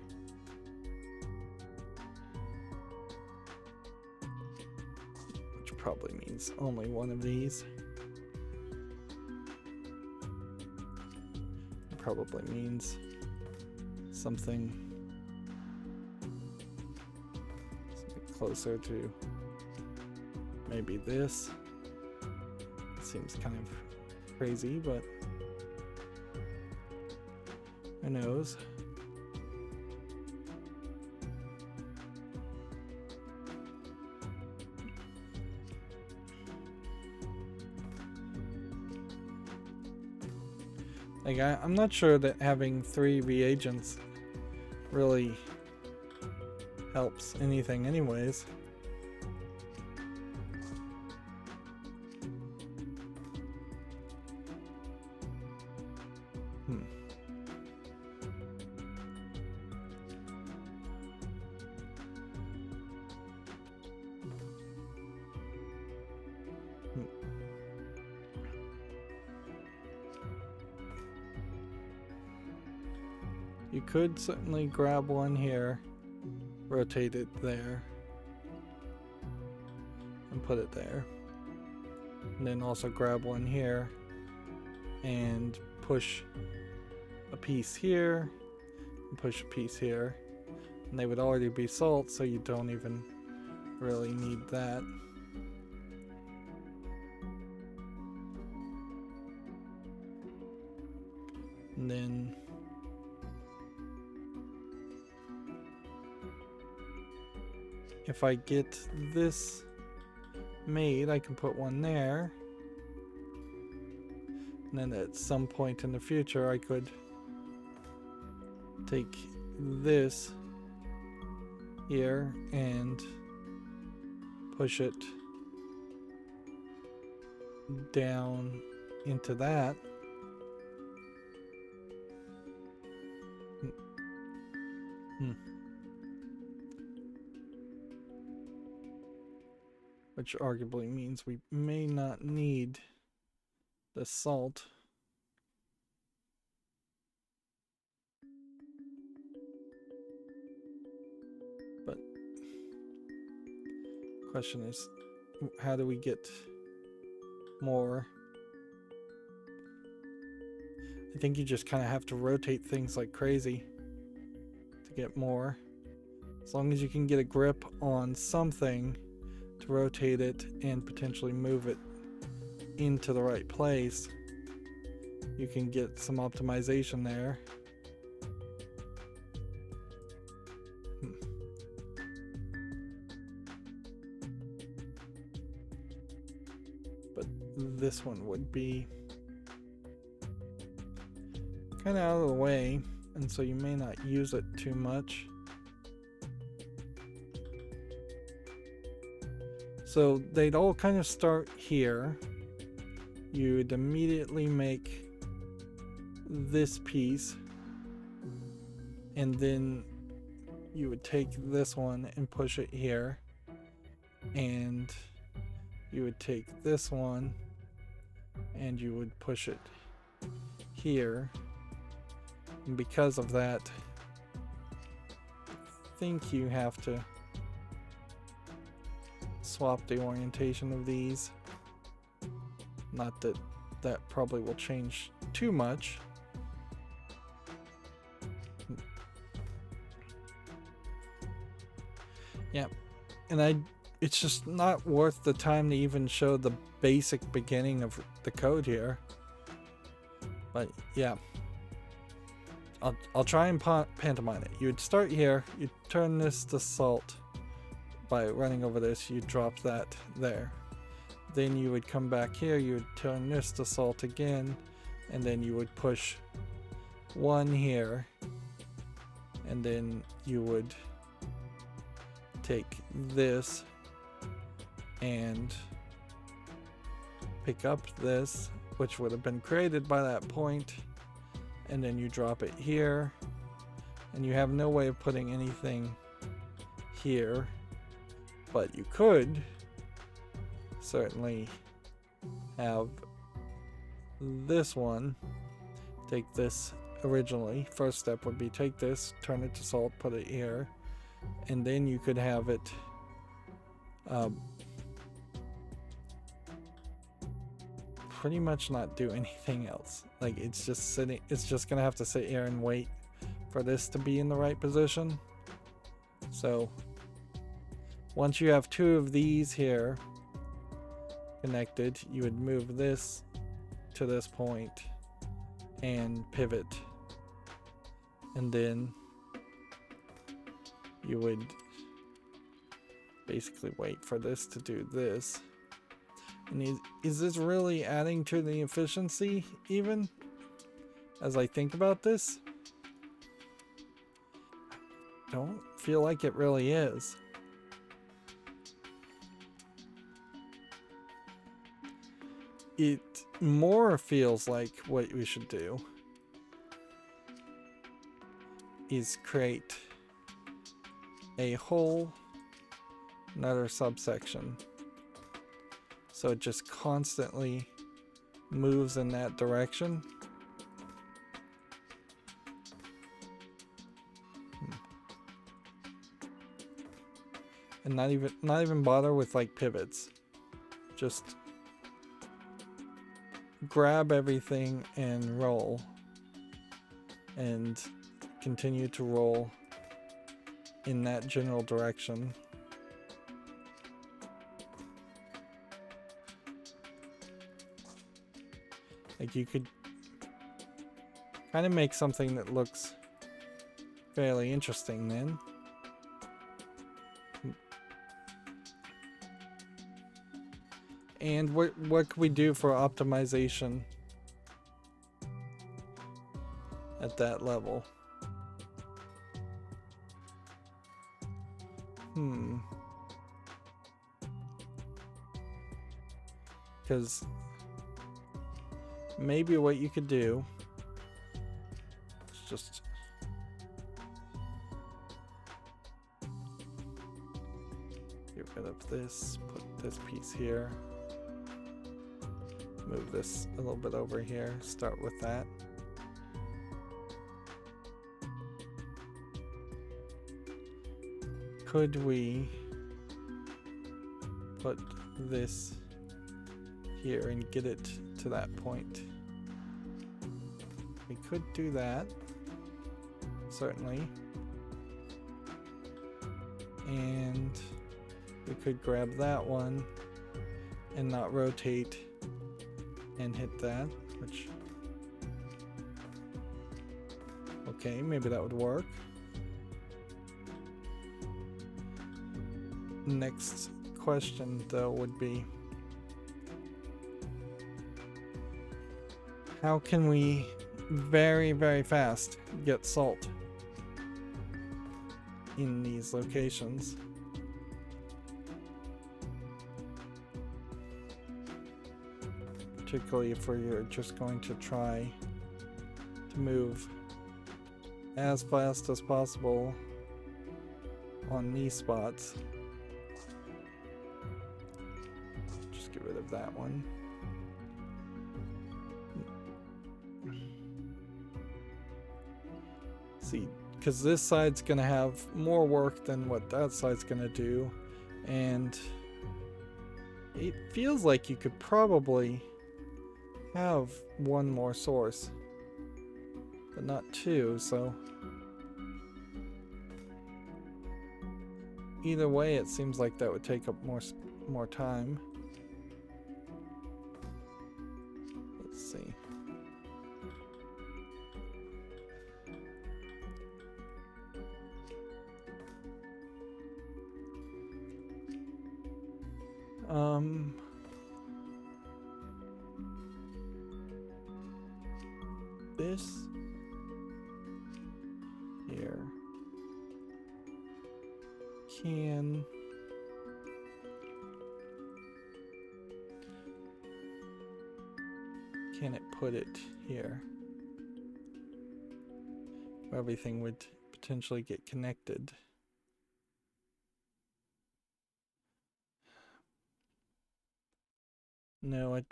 Which probably means only one of these. It probably means something closer to maybe this. It seems kind of crazy, but who knows? Like, I'm not sure that having 3 reagents really helps anything anyways. You could certainly grab one here, rotate it there, and put it there. And then also grab one here and push a piece here and push a piece here. And they would already be salt, so you don't even really need that. And then if I get this made, I can put one there. And then at some point in the future, I could take this here and push it down into that. Which arguably means we may not need the salt. But question is, how do we get more? I think you just kind of have to rotate things like crazy to get more. As long as you can get a grip on something to rotate it and potentially move it into the right place, you can get some optimization there. But this one would be kind of out of the way, and so you may not use it too much. So they'd all kind of start here. You'd immediately make this piece, and then you would take this one and push it here, and you would take this one and you would push it here. And because of that, I think you have to swap the orientation of these. Not that that probably will change too much. Yeah, and it's just not worth the time to even show the basic beginning of the code here. But yeah, I'll try and pantomime it. You'd start here, you'd turn this to salt. By running over this, you drop that there. Then you would come back here, you would turn this to salt again, and then you would push one here, and then you would take this and pick up this, which would have been created by that point, and then you drop it here, and you have no way of putting anything here. But you could certainly have this one, take this originally. First step would be take this, turn it to salt, put it here, and then you could have it pretty much not do anything else. Like it's just sitting, it's just gonna have to sit here and wait for this to be in the right position. So once you have two of these here connected, you would move this to this point and pivot, and then you would basically wait for this to do this. And is this really adding to the efficiency even as I think about this? don't feel like it really is. It more feels like what we should do is create a whole another subsection, so it just constantly moves in that direction. And not even bother with like pivots. Just grab everything and roll, and continue to roll in that general direction. Like you could kind of make something that looks fairly interesting then. And what can we do for optimization at that level? Because maybe what you could do is just get rid of this, put this piece here. Move this a little bit over here, start with that. Could we put this here and get it to that point? We could do that, certainly. And we could grab that one and not rotate and hit that, which, okay, maybe that would work. Next question though would be, how can we very, very fast get salt in these locations? Particularly if we're just going to try to move as fast as possible on these spots. Just get rid of that one. See, because this side's gonna have more work than what that side's gonna do, and it feels like you could probably have one more source, but not two, so either way it seems like that would take up more time. Let's see. This here can it put it here where everything would potentially get connected? No, I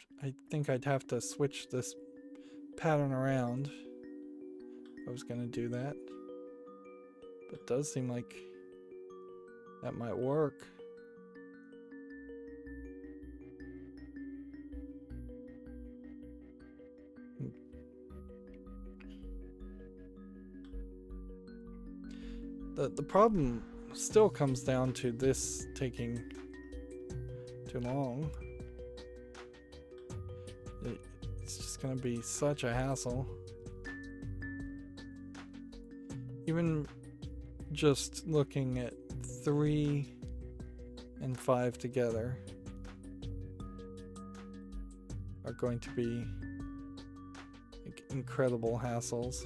think I'd have to switch this pattern around if I was going to do that. But it does seem like that might work. The problem still comes down to this taking too long. It's just gonna be such a hassle. Even just looking at 3 and 5 together are going to be like incredible hassles.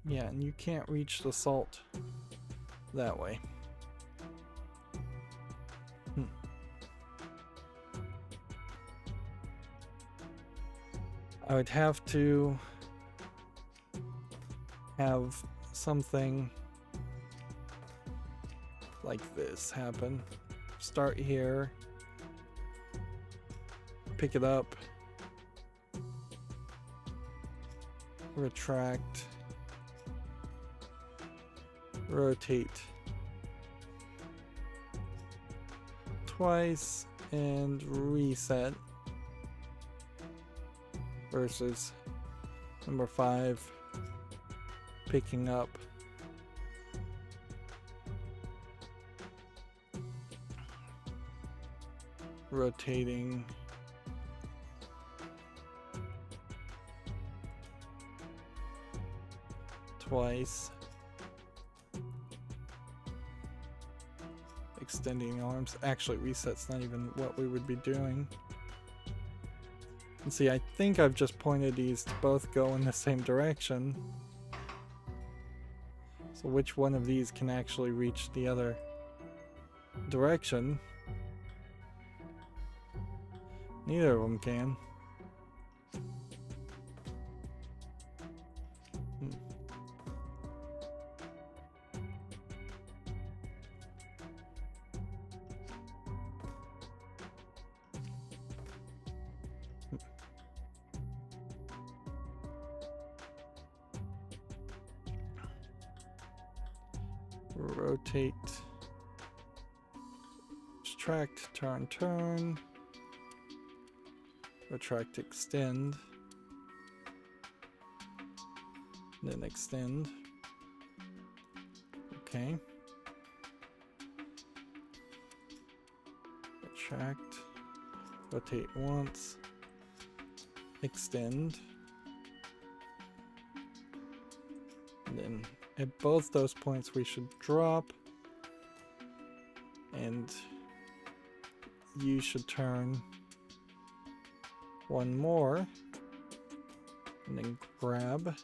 Yeah, and you can't reach the salt that way. I would have to have something like this happen. Start here, pick it up, retract, rotate twice, and reset. Versus number 5, picking up, rotating, twice, extending arms. Actually, reset's not even what we would be doing. And see, I think I've just pointed these to both go in the same direction. So which one of these can actually reach the other direction? Neither of them can. Rotate, subtract, turn, retract, extend, then extend. Okay. Retract, rotate once, extend, and then at both those points we should drop, and you should turn one more, and then grab,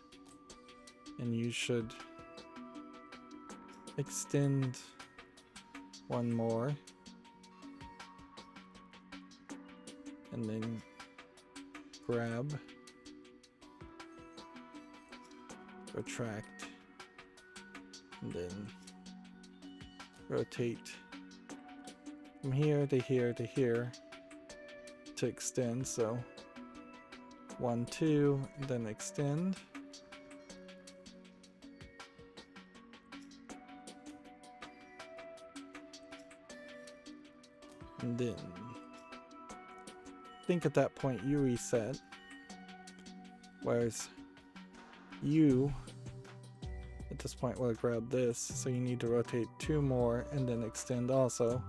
and you should extend one more, and then grab, retract, and then rotate from here to here to here to extend. So 1, 2, and then extend. And then I think at that point you reset, whereas you at this point will grab this, so you need to rotate 2 more and then extend also.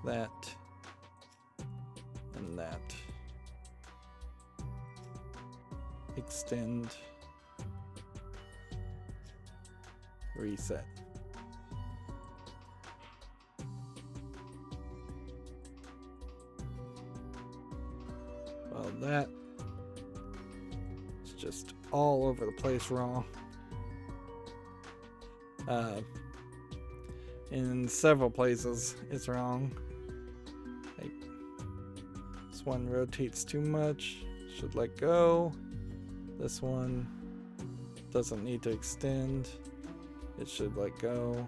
That and that. Extend, reset. Well, that is just all over the place wrong. In several places it's wrong. Like, this one rotates too much, should let go. This one doesn't need to extend, it should let go.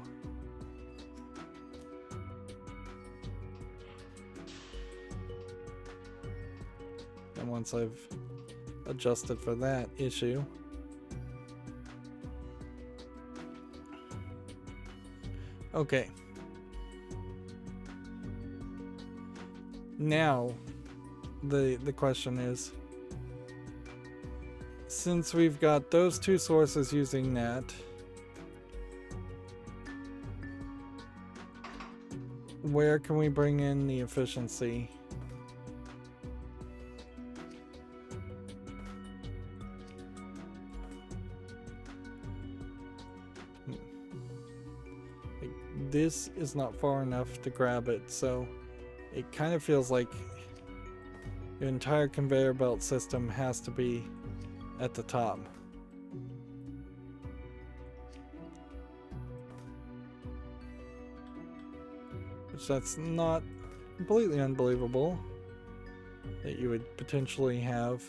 And once I've adjusted for that issue, okay. Now, the question is, since we've got those 2 sources using that, where can we bring in the efficiency? This is not far enough to grab it, so it kind of feels like Your entire conveyor belt system has to be at the top. Which that's not completely unbelievable that you would potentially have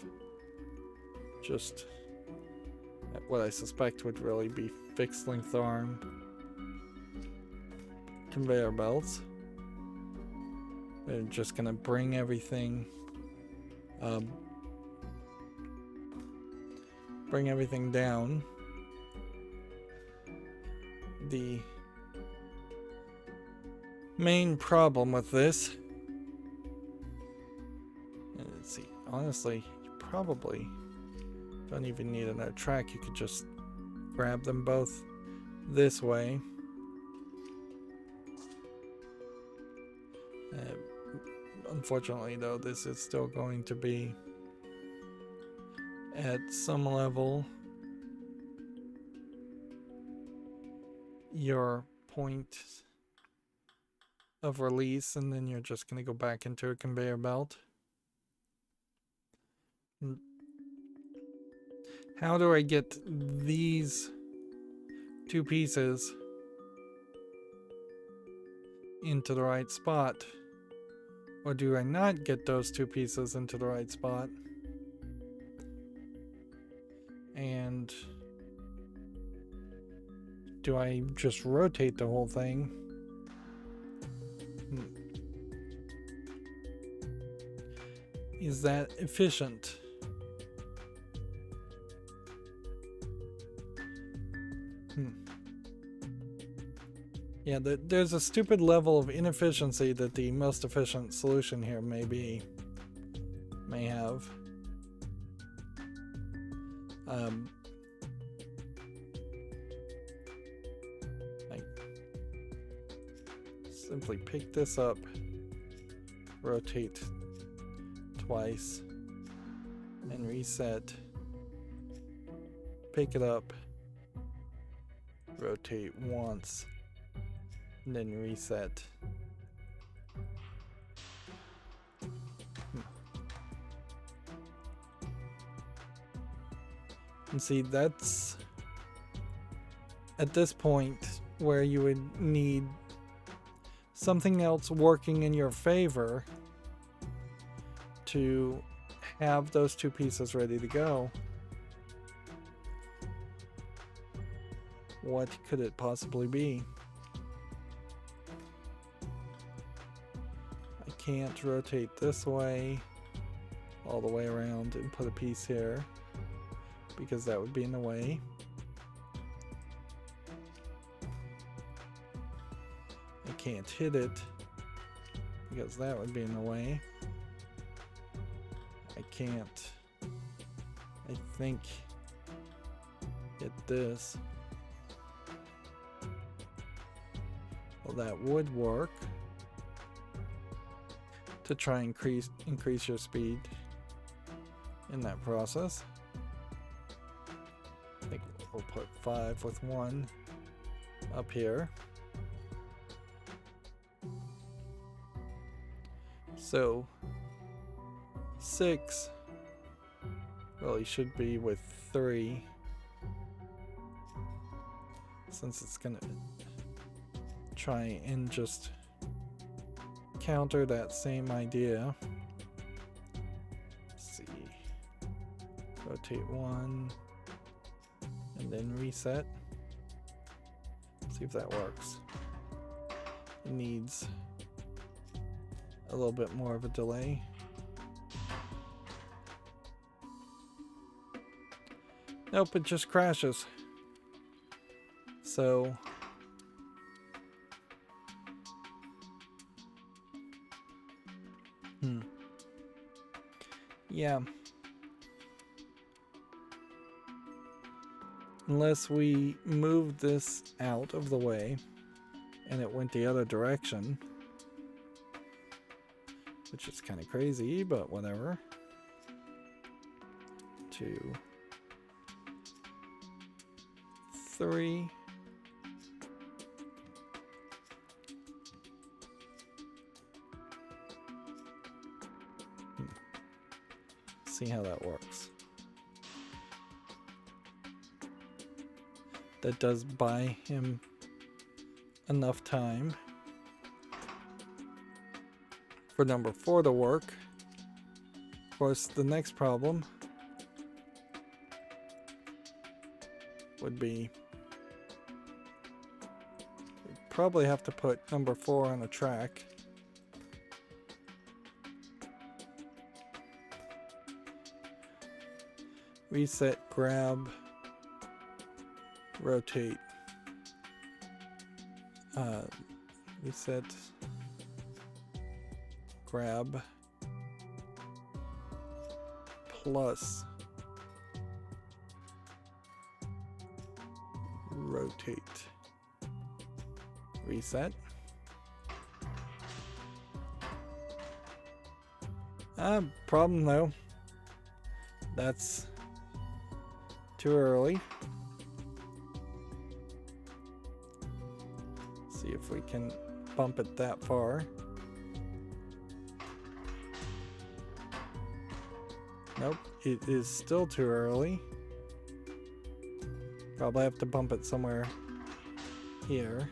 just what I suspect would really be fixed length arm conveyor belts. They're just gonna bring everything down. The main problem with this, and let's see, honestly, you probably don't even need another track. You could just grab them both this way. Unfortunately, though, this is still going to be at some level your point of release, and then you're just going to go back into a conveyor belt. How do I get these two pieces into the right spot? Or do I not get those two pieces into the right spot? And do I just rotate the whole thing? Is that efficient? Yeah, there's a stupid level of inefficiency that the most efficient solution here may have. I simply pick this up, rotate twice, and reset. Pick it up, rotate once, and then reset. And see, that's at this point where you would need something else working in your favor to have those two pieces ready to go. What could it possibly be? I can't rotate this way all the way around and put a piece here, because that would be in the way. I can't hit it because that would be in the way. I can't, I think, hit this. Well, that would work to try and increase your speed in that process. I think we'll put 5 with 1 up here. So 6 really should be with 3, since it's gonna try and just counter that same idea. Let's see, rotate 1 and then reset. See if that works. It needs a little bit more of a delay. Nope, it just crashes. So yeah, unless we move this out of the way and it went the other direction, which is kind of crazy, but whatever. 2, 3. see how that works. That does buy him enough time for number 4 to work. Of course, the next problem would be we'd probably have to put number 4 on a track. Reset, grab, rotate, reset, grab, plus rotate, reset. Problem though, that's too early. See if we can bump it that far. Nope, it is still too early. Probably have to bump it somewhere here.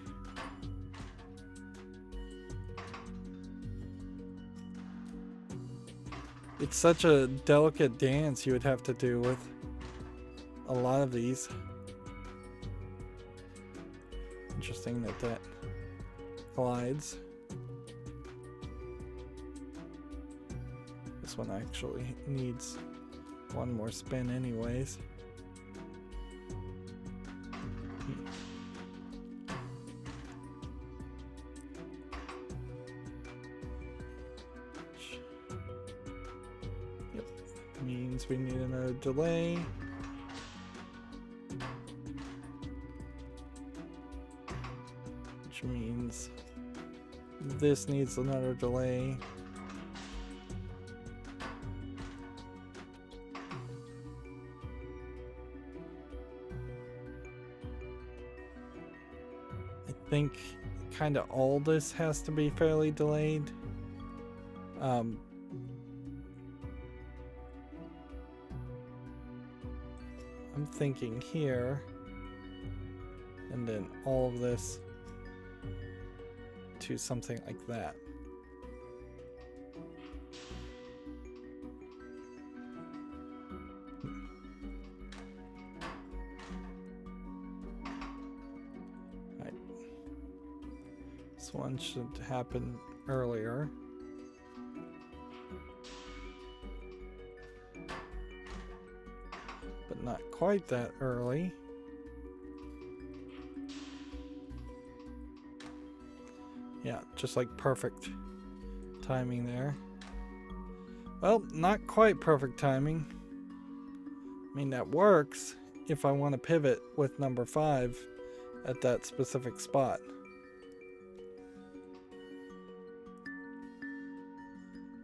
It's such a delicate dance you would have to do with a lot of these. Interesting that that collides. This one actually needs one more spin anyways. Yep, means we need another delay. Which means this needs another delay. I think kind of all this has to be fairly delayed. I'm thinking here, and then all of this to something like that. Right. This one should happen earlier. But not quite that early. Yeah, just like perfect timing there. Well, not quite perfect timing. I mean, that works if I want to pivot with number 5 at that specific spot.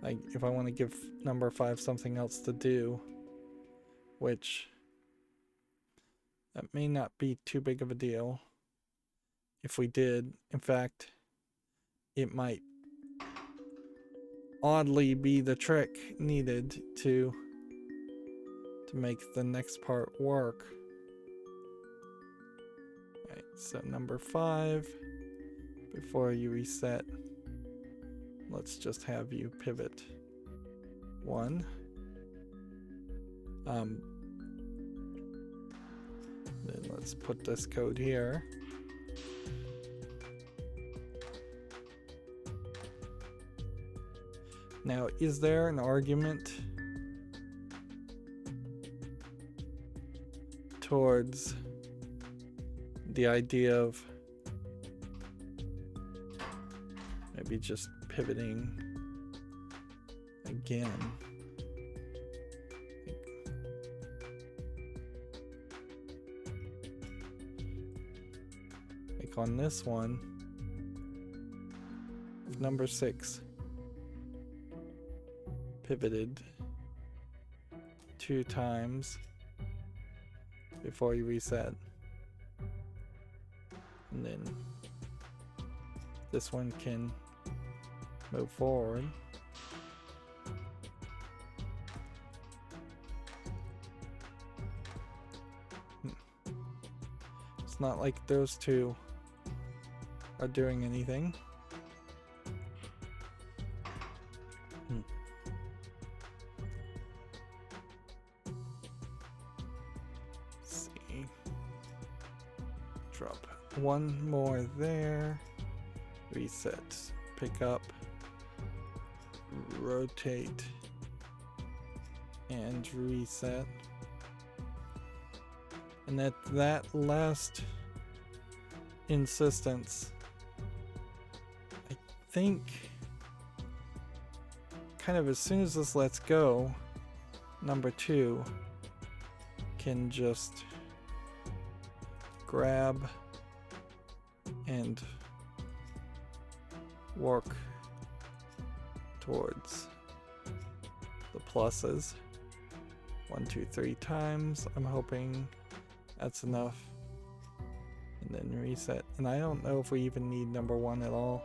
Like, if I want to give number 5 something else to do, which that may not be too big of a deal. If we did, in fact, it might oddly be the trick needed to make the next part work. Right, so number 5, before you reset, let's just have you pivot 1. Then let's put this code here. Now, is there an argument towards the idea of maybe just pivoting again? Like on this one, number 6 pivoted 2 times before you reset, and then this one can move forward. It's not like those two are doing anything. Let's see. Drop one more there. Reset. Pick up. Rotate. And reset. And at that last insistence, I think kind of as soon as this lets go, number 2 can just grab and work towards the pluses 1, 2, 3 times. I'm hoping that's enough. And then reset. And I don't know if we even need number 1 at all.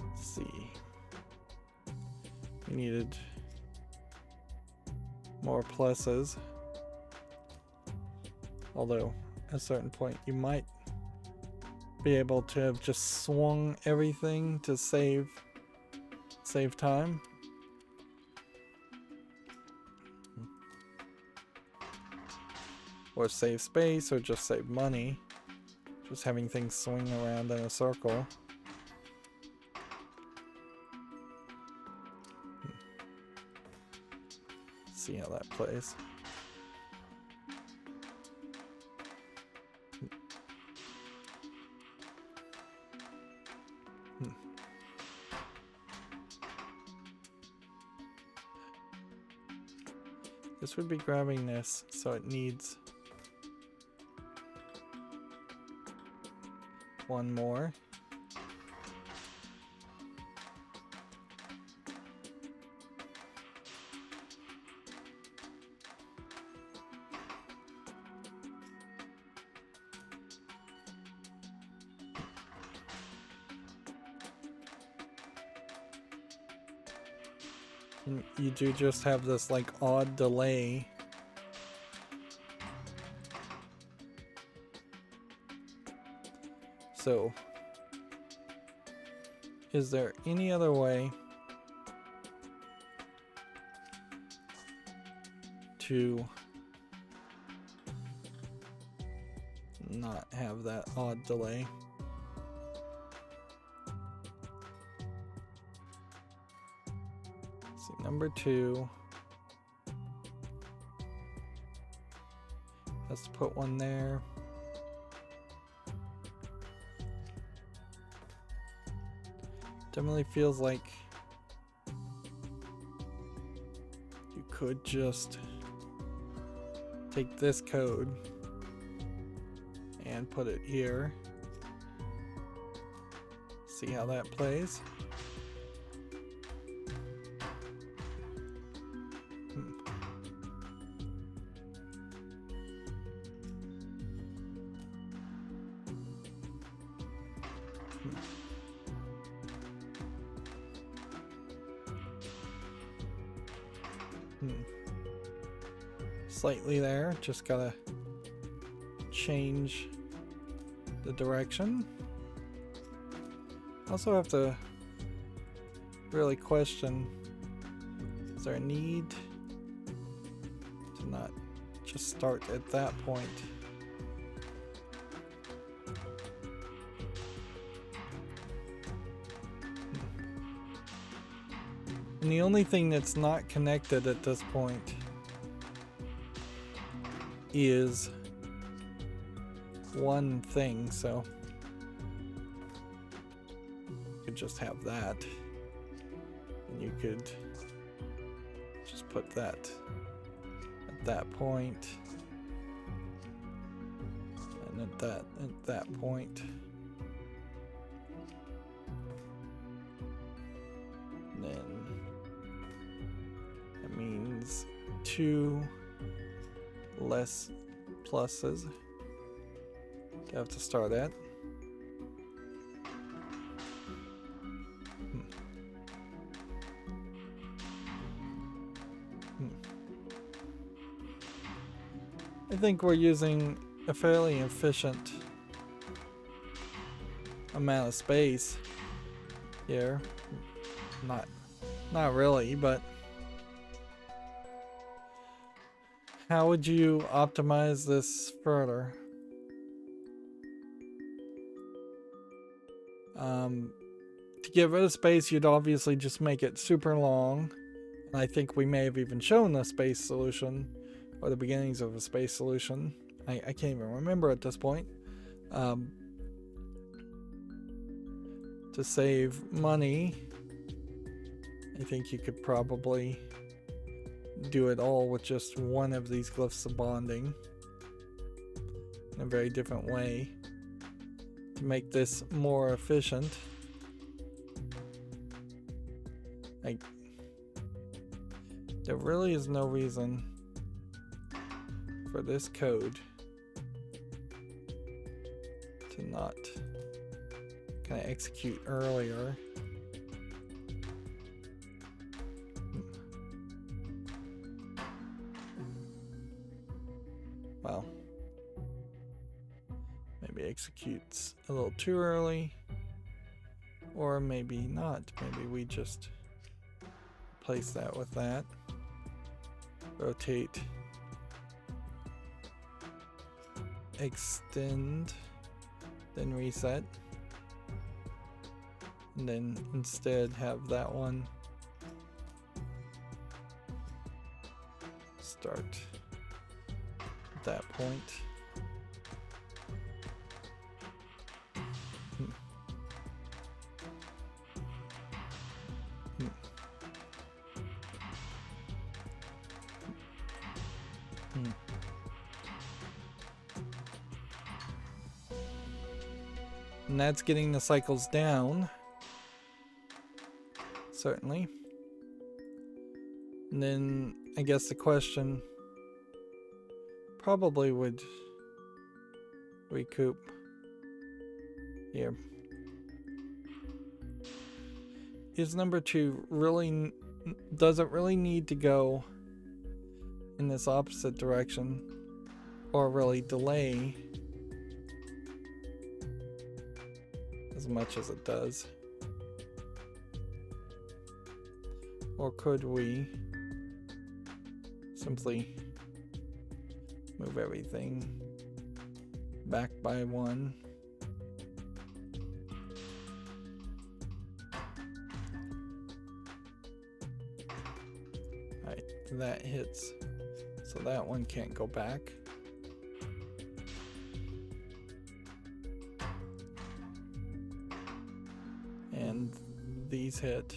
Let's see. We needed more pluses. Although, at a certain point, you might be able to have just swung everything to save time. Or save space, or just save money. Just having things swing around in a circle. See how that plays. This would be grabbing this, so it needs one more. And you do just have this like odd delay. So, is there any other way to not have that odd delay? See, number 2 has to put one there. Definitely feels like you could just take this code and put it here. See how that plays. Slightly there, just gotta change the direction. Also have to really question, is there a need to not just start at that point? And the only thing that's not connected at this point is one thing, so you could just have that, and you could just put that at that point, and at that point, and then that means 2 less pluses Do I have to start at? I think we're using a fairly efficient amount of space here. Not really, but how would you optimize this further? To get rid of space, you'd obviously just make it super long. And I think we may have even shown the space solution, or the beginnings of a space solution. I can't even remember at this point. To save money, I think you could probably do it all with just one of these glyphs of bonding in a very different way to make this more efficient. There really is no reason for this code to not kind of execute earlier. Well, maybe executes a little too early, or maybe not. Maybe we just replace that with that. Rotate, extend, then reset, and then instead have that one start at that point. And that's getting the cycles down, certainly. And then I guess the question probably would recoup here. Is number 2 really, does it really need to go in this opposite direction, or really delay as much as it does? Or could we simply move everything back by 1? Alright, that hits, so that one can't go back. And these hit,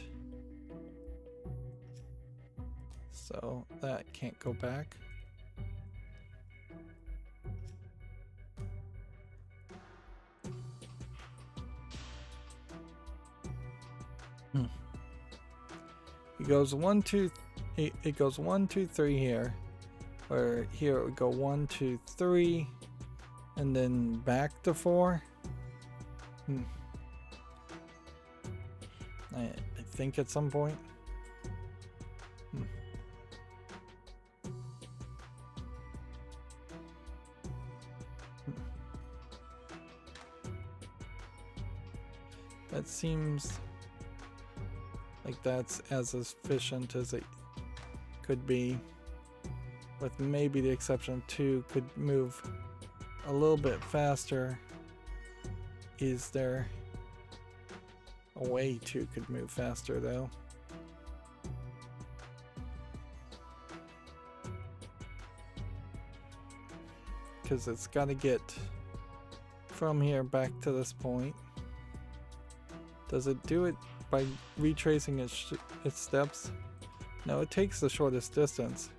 so that can't go back. It goes 1, 2, it goes 1, 2, 3 here, or here it would go 1, 2, 3, and then back to 4. I think at some point. That seems like that's as efficient as it could be, with maybe the exception of 2 could move a little bit faster. Is there a way 2 could move faster though? Because it's got to get from here back to this point. Does it do it by retracing its steps? No, it takes the shortest distance.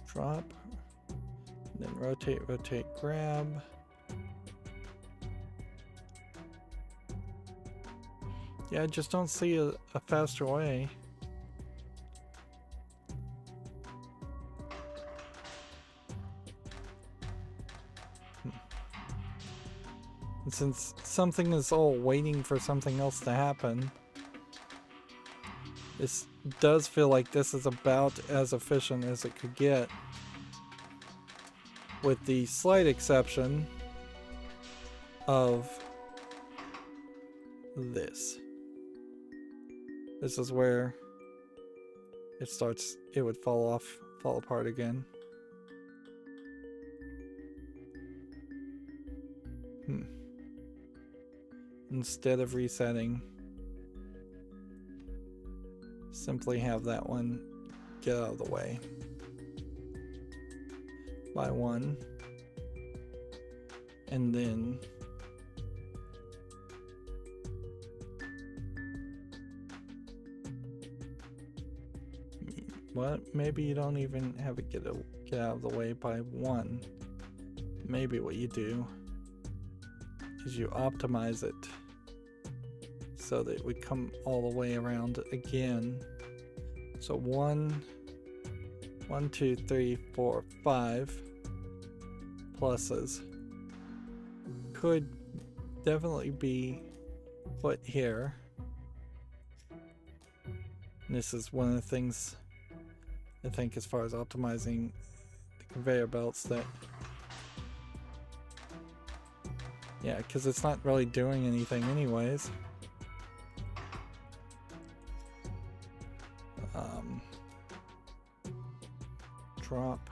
Drop. Then rotate, rotate, grab. Yeah, I just don't see a faster way. And since something is all waiting for something else to happen, this does feel like this is about as efficient as it could get. With the slight exception of this. This is where it would fall apart again. Instead of resetting, simply have that one get out of the way by one, and then what? Maybe you don't even have it get out of the way by one. Maybe what you do is you optimize it so that it would come all the way around again. So 1, 2, 3, 4, 5 pluses could definitely be put here. And this is one of the things I think as far as optimizing the conveyor belts that, yeah, because it's not really doing anything anyways. Drop.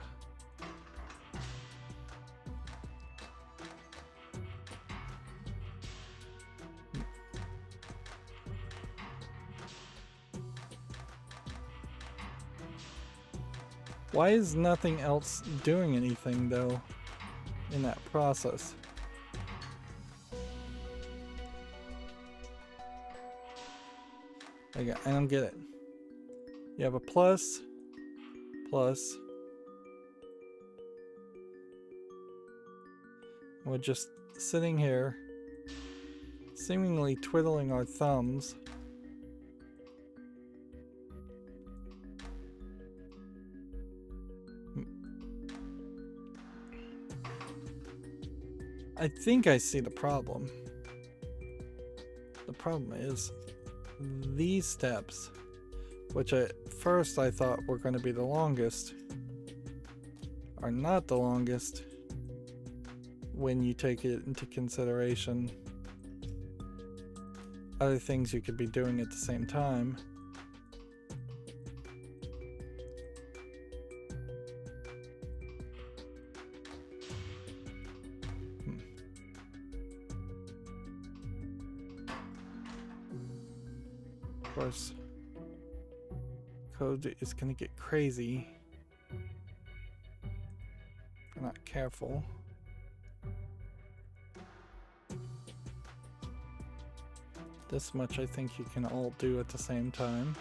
Why is nothing else doing anything though in that process? I don't get it. You have a plus, plus. We're just sitting here, seemingly twiddling our thumbs. I think I see the problem. The problem is these steps, which at first I thought were going to be the longest, are not the longest when you take it into consideration other things you could be doing at the same time. Of course, code is going to get crazy if we're not careful. This much I think you can all do at the same time.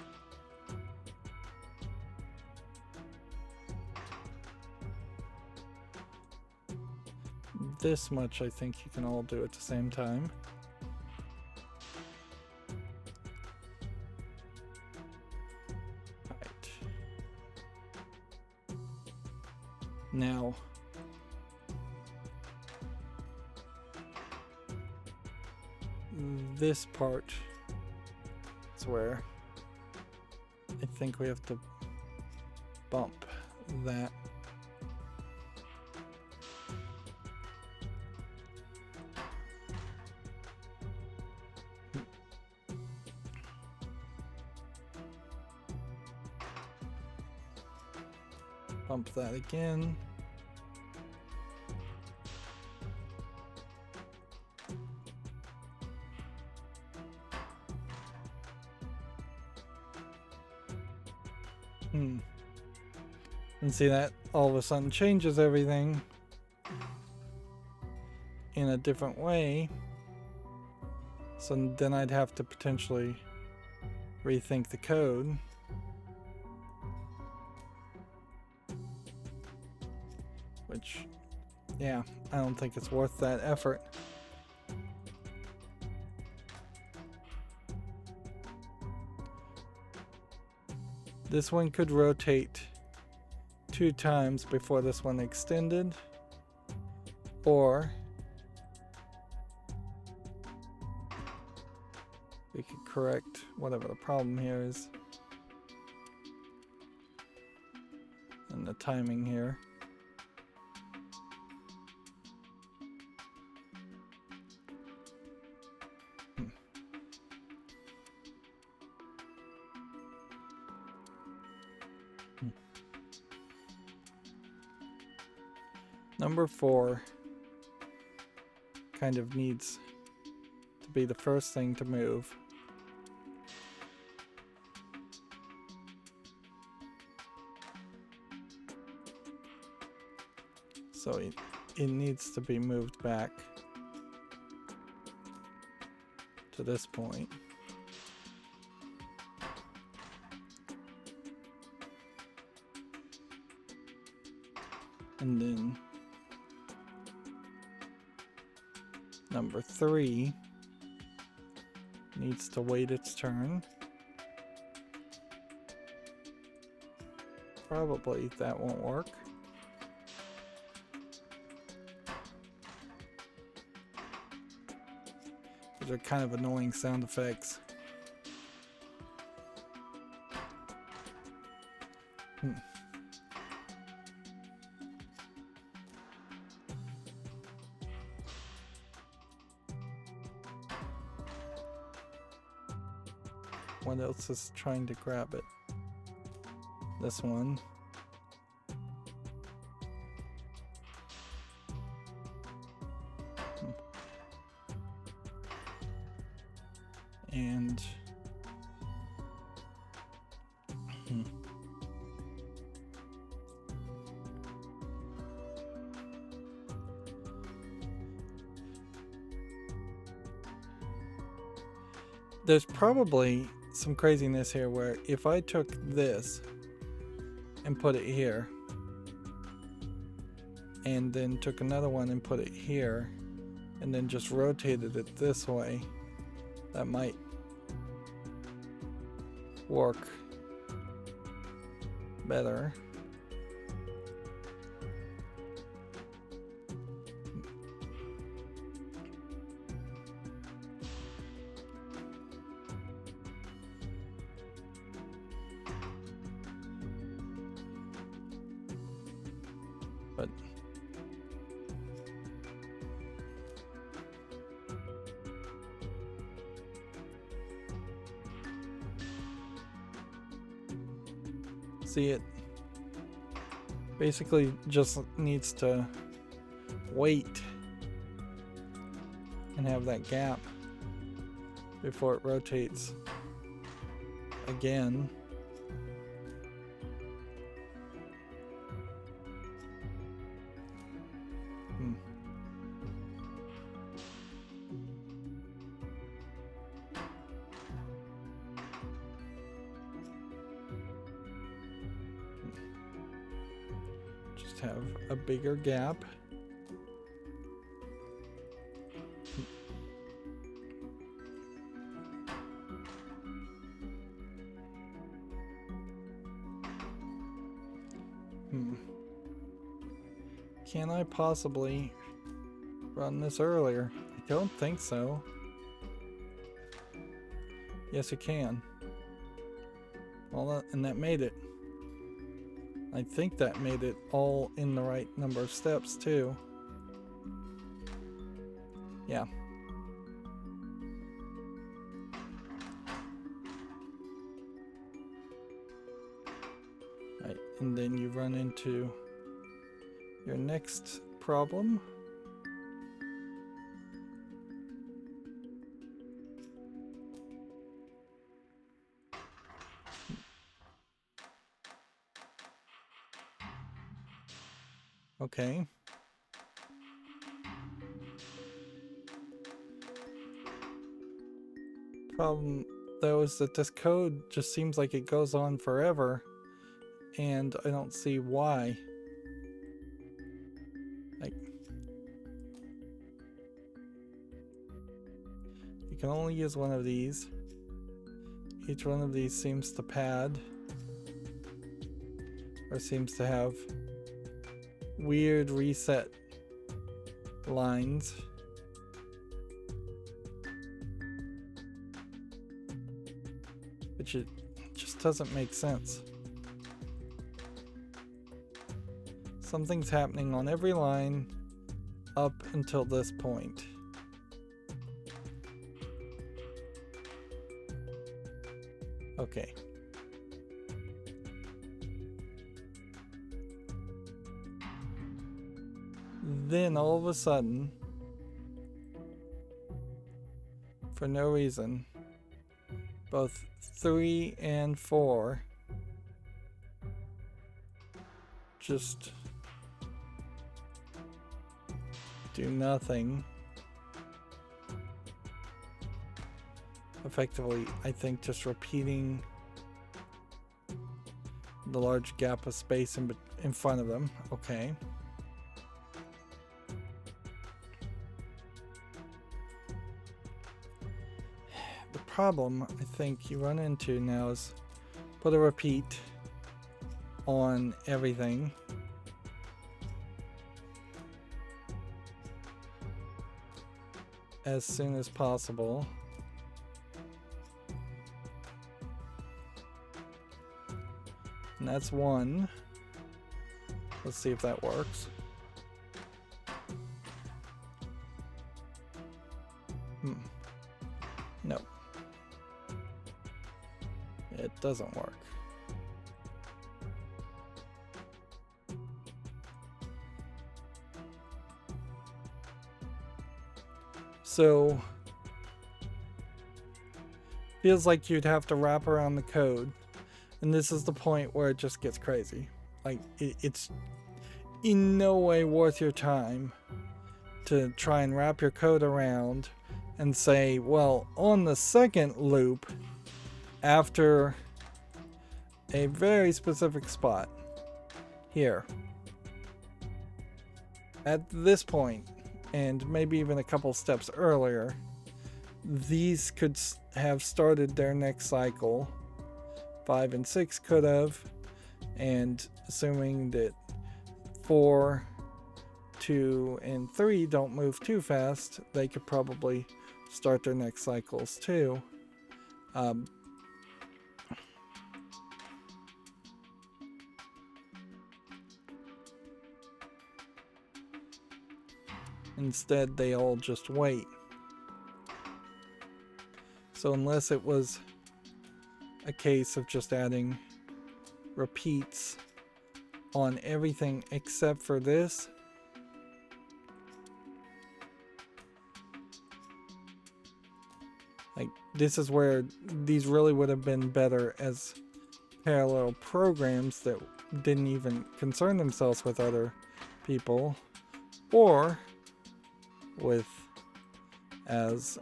This much I think you can all do at the same time. Right. Now, this part is where I think we have to bump that. Bump that again. And see that all of a sudden changes everything in a different way. So then I'd have to potentially rethink the code. Which, yeah, I don't think it's worth that effort. This one could rotate 2 times before this one extended, or we could correct whatever the problem here is and the timing here. Number 4 kind of needs to be the first thing to move. So it needs to be moved back to this point. And then number 3 needs to wait its turn. Probably that won't work. These are kind of annoying sound effects. What else is trying to grab it? This one. And there's probably some craziness here where if I took this and put it here and then took another one and put it here and then just rotated it this way, that might work better. But see, it basically just needs to wait and have that gap before it rotates again. Just have a bigger gap. Can I possibly run this earlier? I don't think so. Yes, you can. Well, and that made it. I think that made it all in the right number of steps too. Yeah. Right, and then you run into your next problem. Okay. Problem though is that this code just seems like it goes on forever, and I don't see why. You can only use one of these. Each one of these seems to pad, or seems to have weird reset lines. Which it just doesn't make sense. Something's happening on every line up until this point. Okay. Then all of a sudden, for no reason, both 3 and 4 just do nothing. Effectively, I think just repeating the large gap of space in front of them. Okay. The problem I think you run into now is put a repeat on everything. As soon as possible. And that's 1. Let's see if that works. No. It doesn't work. So, feels like you'd have to wrap around the code. And this is the point where it just gets crazy. Like, it's in no way worth your time to try and wrap your code around and say, well, on the second loop, after a very specific spot, here, at this point, and maybe even a couple steps earlier, these could have started their next cycle. 5 and 6 could have, and assuming that 4, 2, and 3 don't move too fast, they could probably start their next cycles too. Instead, they all just wait. So unless it was a case of just adding repeats on everything except for this, like, this is where these really would have been better as parallel programs that didn't even concern themselves with other people, or with as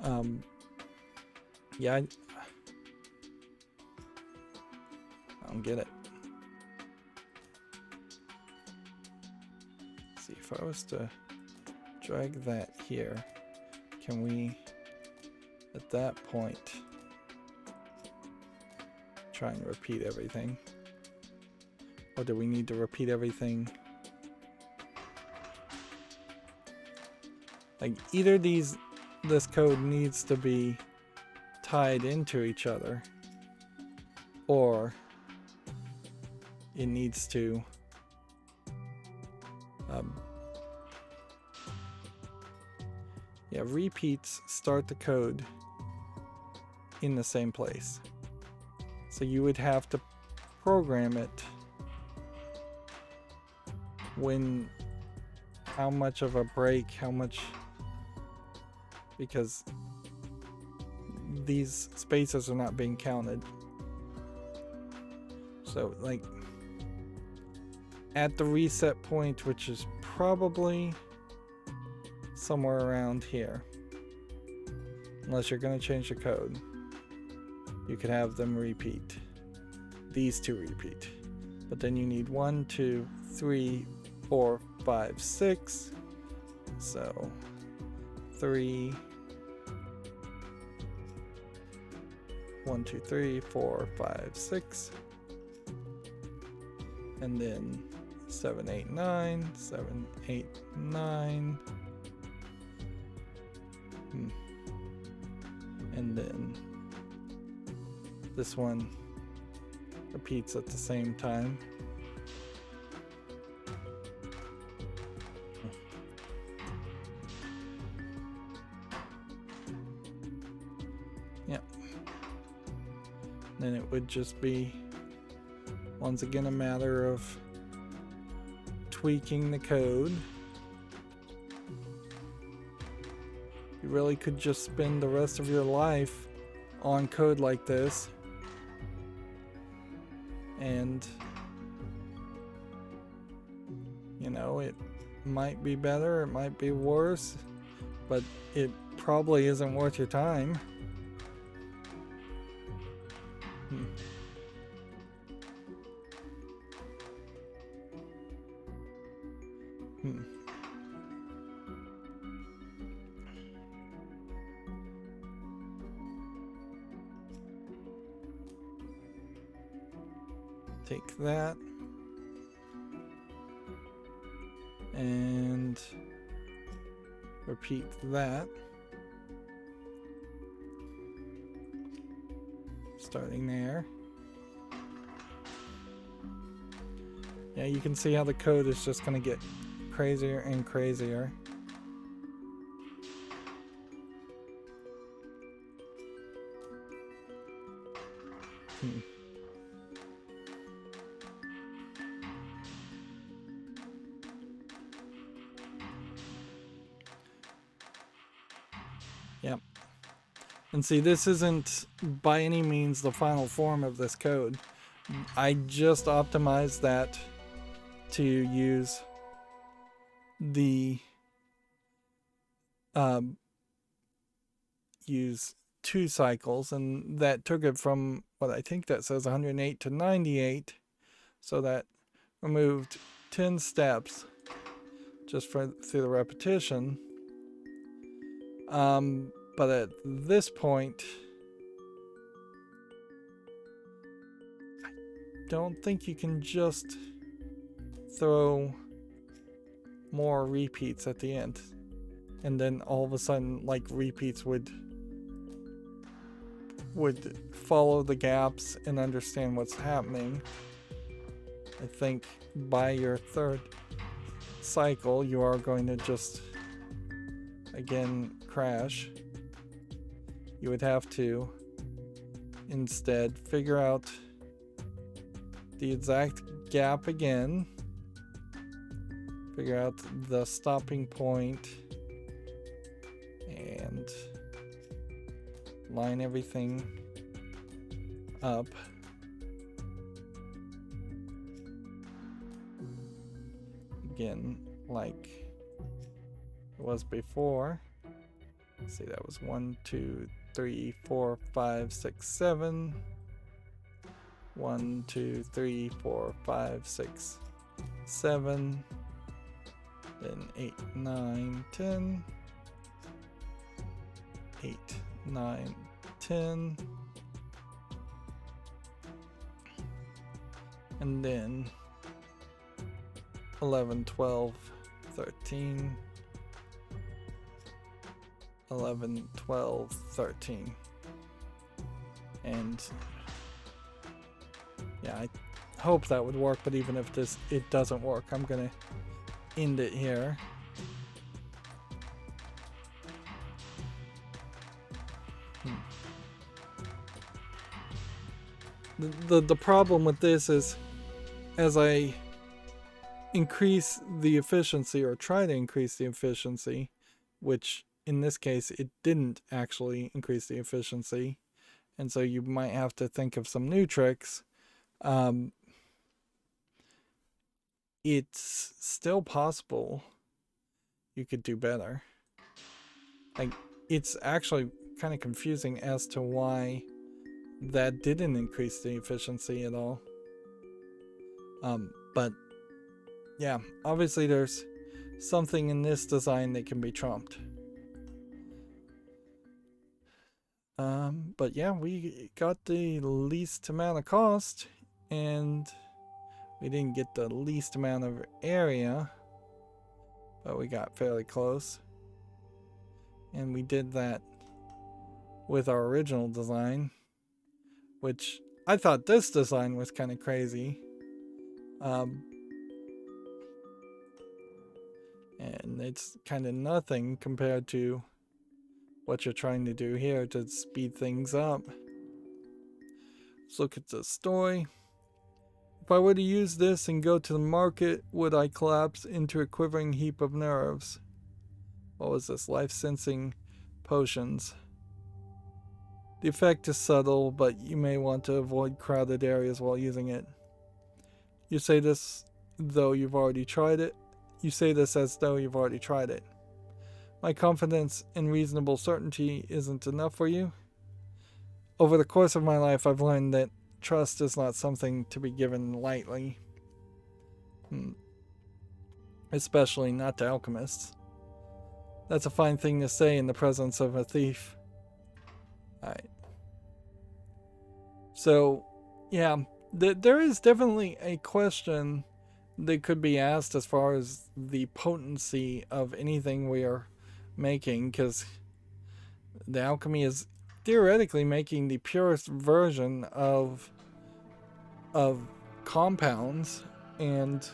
yeah, I don't get it. Let's see, if I was to drag that here, can we at that point try and repeat everything? Or do we need to repeat everything? Like, either this code needs to be tied into each other, or it needs to repeats start the code in the same place. So you would have to program it when, how much of a break, how much, because these spaces are not being counted. So, like, at the reset point, which is probably somewhere around here, unless you're going to change the code, you could have them repeat. These two repeat. But then you need 1, 2, 3, 4, 5, 6. So 3, 1, 2, 3, 4, 5, 6. And then 7, 8, 9, 7, 8, 9. And then this one repeats at the same time. Yep. Then it would just be once again a matter of tweaking the code. You really could just spend the rest of your life on code like this, and you know, it might be better, it might be worse, but it probably isn't worth your time. Take that and repeat that, starting there. Yeah, you can see how the code is just going to get crazier and crazier. Yep. And see, this isn't by any means the final form of this code. I just optimized that to use the use 2 cycles, and that took it from what I think that says 108 to 98, so that removed 10 steps just through the repetition. But at this point, I don't think you can just throw more repeats at the end, and then all of a sudden, like, repeats would follow the gaps and understand what's happening. I think by your 3rd cycle, you are going to just again crash. You would have to instead figure out the exact gap again, figure out the stopping point, and line everything up. Again, like it was before. Let's see, that was 1, 2, 3, 4, 5, 6, 7. 1, 2, 3, 4, 5, 6, 7. Then 8, 9, 10. 8, 9, 10. And then 11, 12, 13. 11, 12, 13. And yeah, I hope that would work, but even if it doesn't work, I'm gonna end it here. The problem with this is, as I increase the efficiency, or try to increase the efficiency, which in this case it didn't actually increase the efficiency, and so you might have to think of some new tricks. It's still possible you could do better. Like, it's actually kind of confusing as to why that didn't increase the efficiency at all. But yeah, obviously there's something in this design that can be trumped. But yeah, we got the least amount of cost, and we didn't get the least amount of area, but we got fairly close. And we did that with our original design, which I thought this design was kind of crazy. And it's kind of nothing compared to what you're trying to do here to speed things up. Let's look at the story. If I were to use this and go to the market, would I collapse into a quivering heap of nerves? What was this? Life-sensing potions. The effect is subtle, but you may want to avoid crowded areas while using it. You say this though you've already tried it. You say this as though you've already tried it. My confidence and reasonable certainty isn't enough for you. Over the course of my life, I've learned that trust is not something to be given lightly. Especially not to alchemists. That's a fine thing to say in the presence of a thief. Alright. So, yeah, there is definitely a question that could be asked as far as the potency of anything we are making, because the alchemy is theoretically making the purest version of compounds, and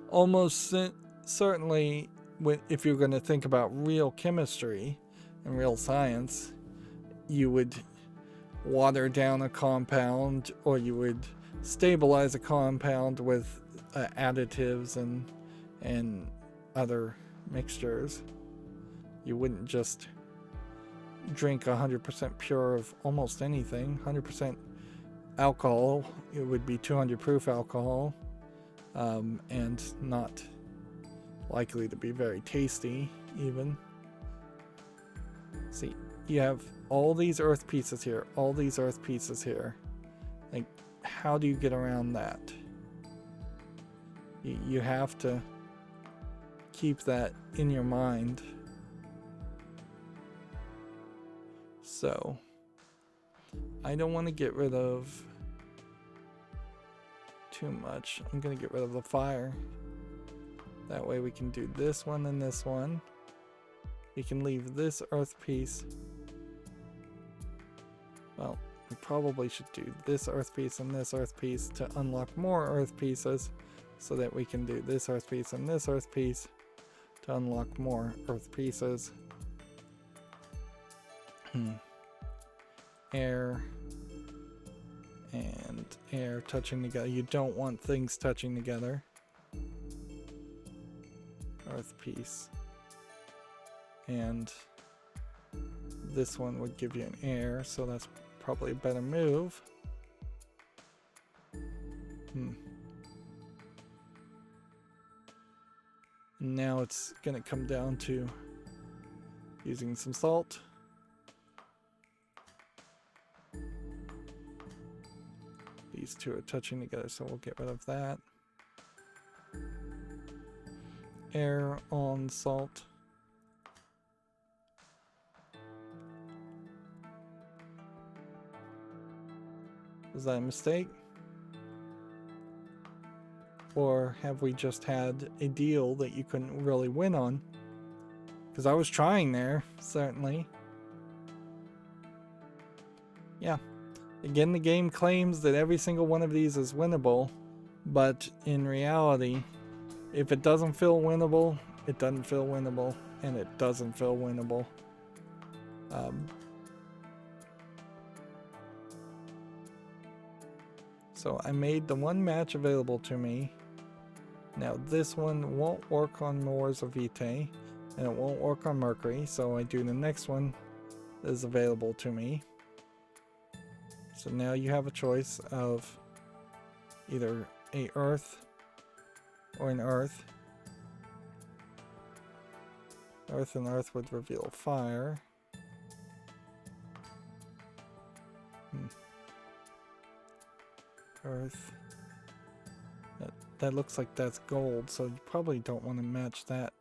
almost certainly if you're going to think about real chemistry and real science, you would water down a compound, or you would stabilize a compound with additives and other mixtures. You wouldn't just drink 100% pure of almost anything. 100% alcohol, it would be 200 proof alcohol, and not likely to be very tasty even. See, you have all these earth pieces here, all these earth pieces here. Like, how do you get around that? You have to keep that in your mind. So, I don't want to get rid of too much. I'm going to get rid of the fire. That way we can do this one and this one. We can leave this earth piece. Well, we probably should do this earth piece and this earth piece to unlock more earth pieces, so that we can do this earth piece and this earth piece to unlock more earth pieces. Air and air touching together. You don't want things touching together. Earth piece. And this one would give you an air, so that's probably a better move. Now it's gonna come down to using some salt. These two are touching together, so we'll get rid of that. Air on salt. Was that a mistake? Or have we just had a deal that you couldn't really win on? Because I was trying there, certainly. Yeah. Again, the game claims that every single one of these is winnable, but in reality, if it doesn't feel winnable, it doesn't feel winnable, and it doesn't feel winnable. So I made the one match available to me. Now this one won't work on Mors or Vitae, and it won't work on Mercury, so I do the next one that is available to me. So now you have a choice of either a earth or an earth. Earth and earth would reveal fire. Earth. That looks like that's gold, so you probably don't want to match that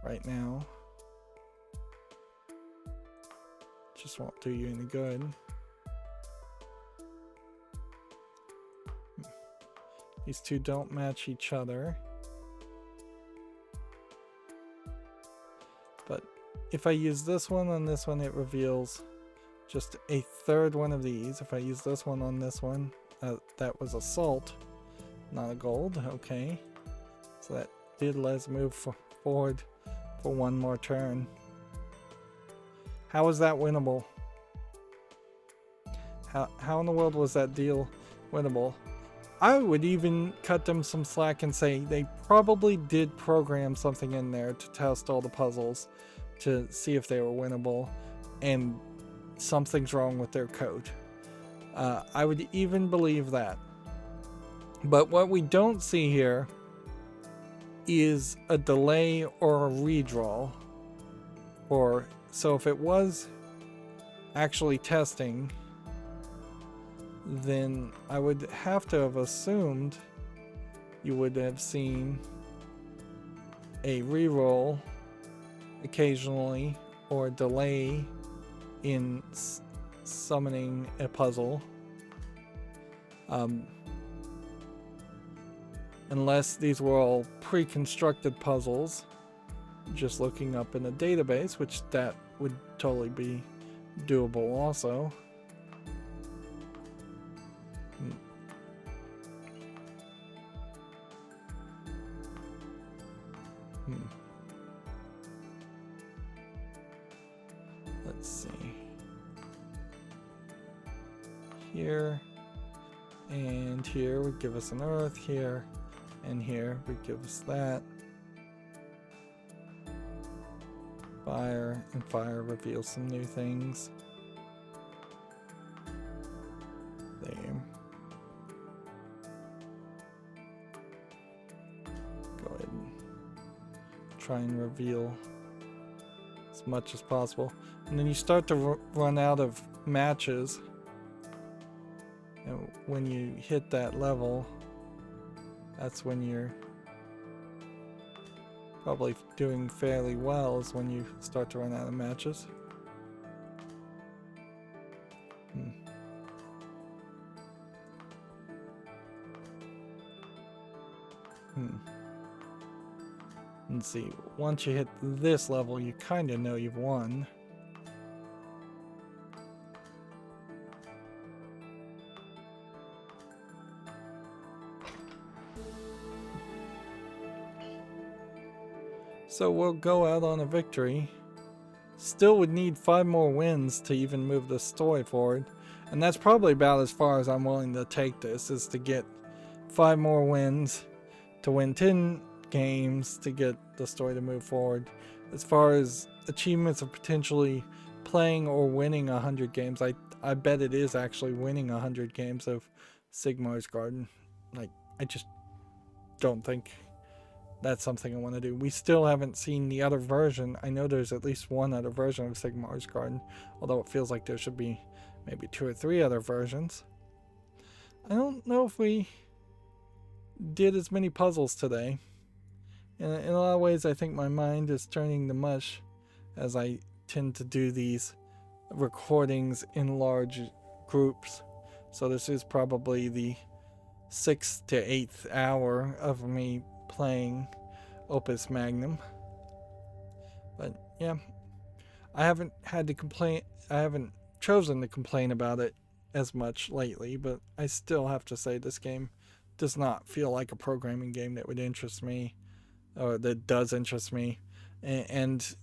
right now. Just do you any good. These two don't match each other. But if I use this one on this one, it reveals just a third one of these. If I use this one on this one, that was a salt, not a gold. Okay. So that did let us move forward for one more turn. How is that winnable? How in the world was that deal winnable? I would even cut them some slack and say they probably did program something in there to test all the puzzles to see if they were winnable, and something's wrong with their code. I would even believe that. But what we don't see here is a delay or a redraw. So if it was actually testing, then I would have to have assumed you would have seen a reroll occasionally or a delay in summoning a puzzle. Unless these were all pre-constructed puzzles, just looking up in a database, which that would totally be doable also. Let's see. Here and here would give us an earth, here and here would give us that. Fire, and fire reveals some new things. There. Go ahead and try and reveal as much as possible. And then you start to run out of matches. And when you hit that level, that's when you're probably doing fairly well, is when you start to run out of matches. Let's see, once you hit this level, you kind of know you've won. So we'll go out on a victory. Still would need 5 more wins to even move the story forward. And that's probably about as far as I'm willing to take this, is to get 5 more wins to win 10 games to get the story to move forward. As far as achievements of potentially playing or winning 100 games, I bet it is actually winning 100 games of Sigmar's Garden. Like, I just don't think that's something I want to do. We still haven't seen the other version. I know there's at least one other version of Sigmar's Garden, although it feels like there should be maybe 2 or 3 other versions. I don't know if we did as many puzzles today. In a lot of ways, I think my mind is turning to mush as I tend to do these recordings in large groups. So this is probably the 6th to 8th hour of me playing Opus Magnum. But yeah, I haven't had to complain. I haven't chosen to complain about it as much lately, but I still have to say this game does not feel like a programming game that would interest me, or that does interest me. And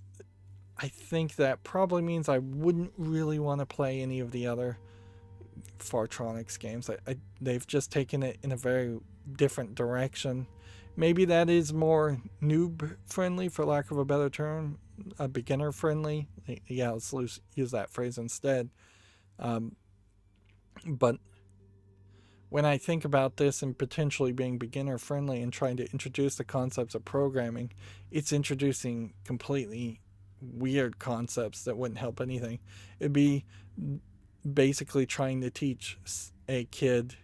I think that probably means I wouldn't really want to play any of the other Zachtronics games. They've just taken it in a very different direction. Maybe that is more noob friendly, for lack of a better term, beginner friendly. Yeah, let's use that phrase instead. But when I think about this and potentially being beginner friendly and trying to introduce the concepts of programming, it's introducing completely weird concepts that wouldn't help anything. It'd be basically trying to teach a kid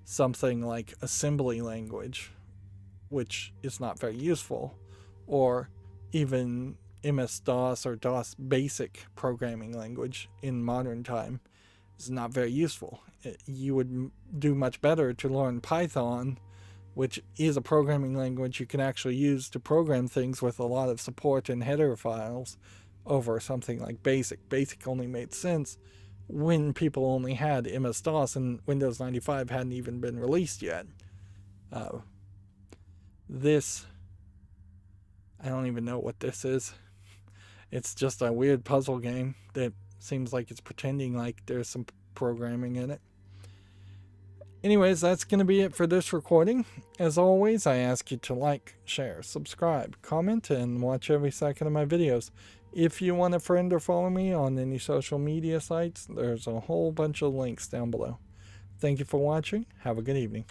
something like assembly language, which is not very useful, or even MS-DOS or DOS basic programming language in modern time is not very useful. You would do much better to learn Python, which is a programming language you can actually use to program things with a lot of support and header files, over something like BASIC. BASIC only made sense when people only had MS-DOS and Windows 95 hadn't even been released yet. This, I don't even know what this is. It's just a weird puzzle game that seems like it's pretending like there's some programming in it. Anyways, that's going to be it for this recording. As always, I ask you to like, share, subscribe, comment, and watch every second of my videos. If you want to friend or follow me on any social media sites, there's a whole bunch of links down below. Thank you for watching. Have a good evening.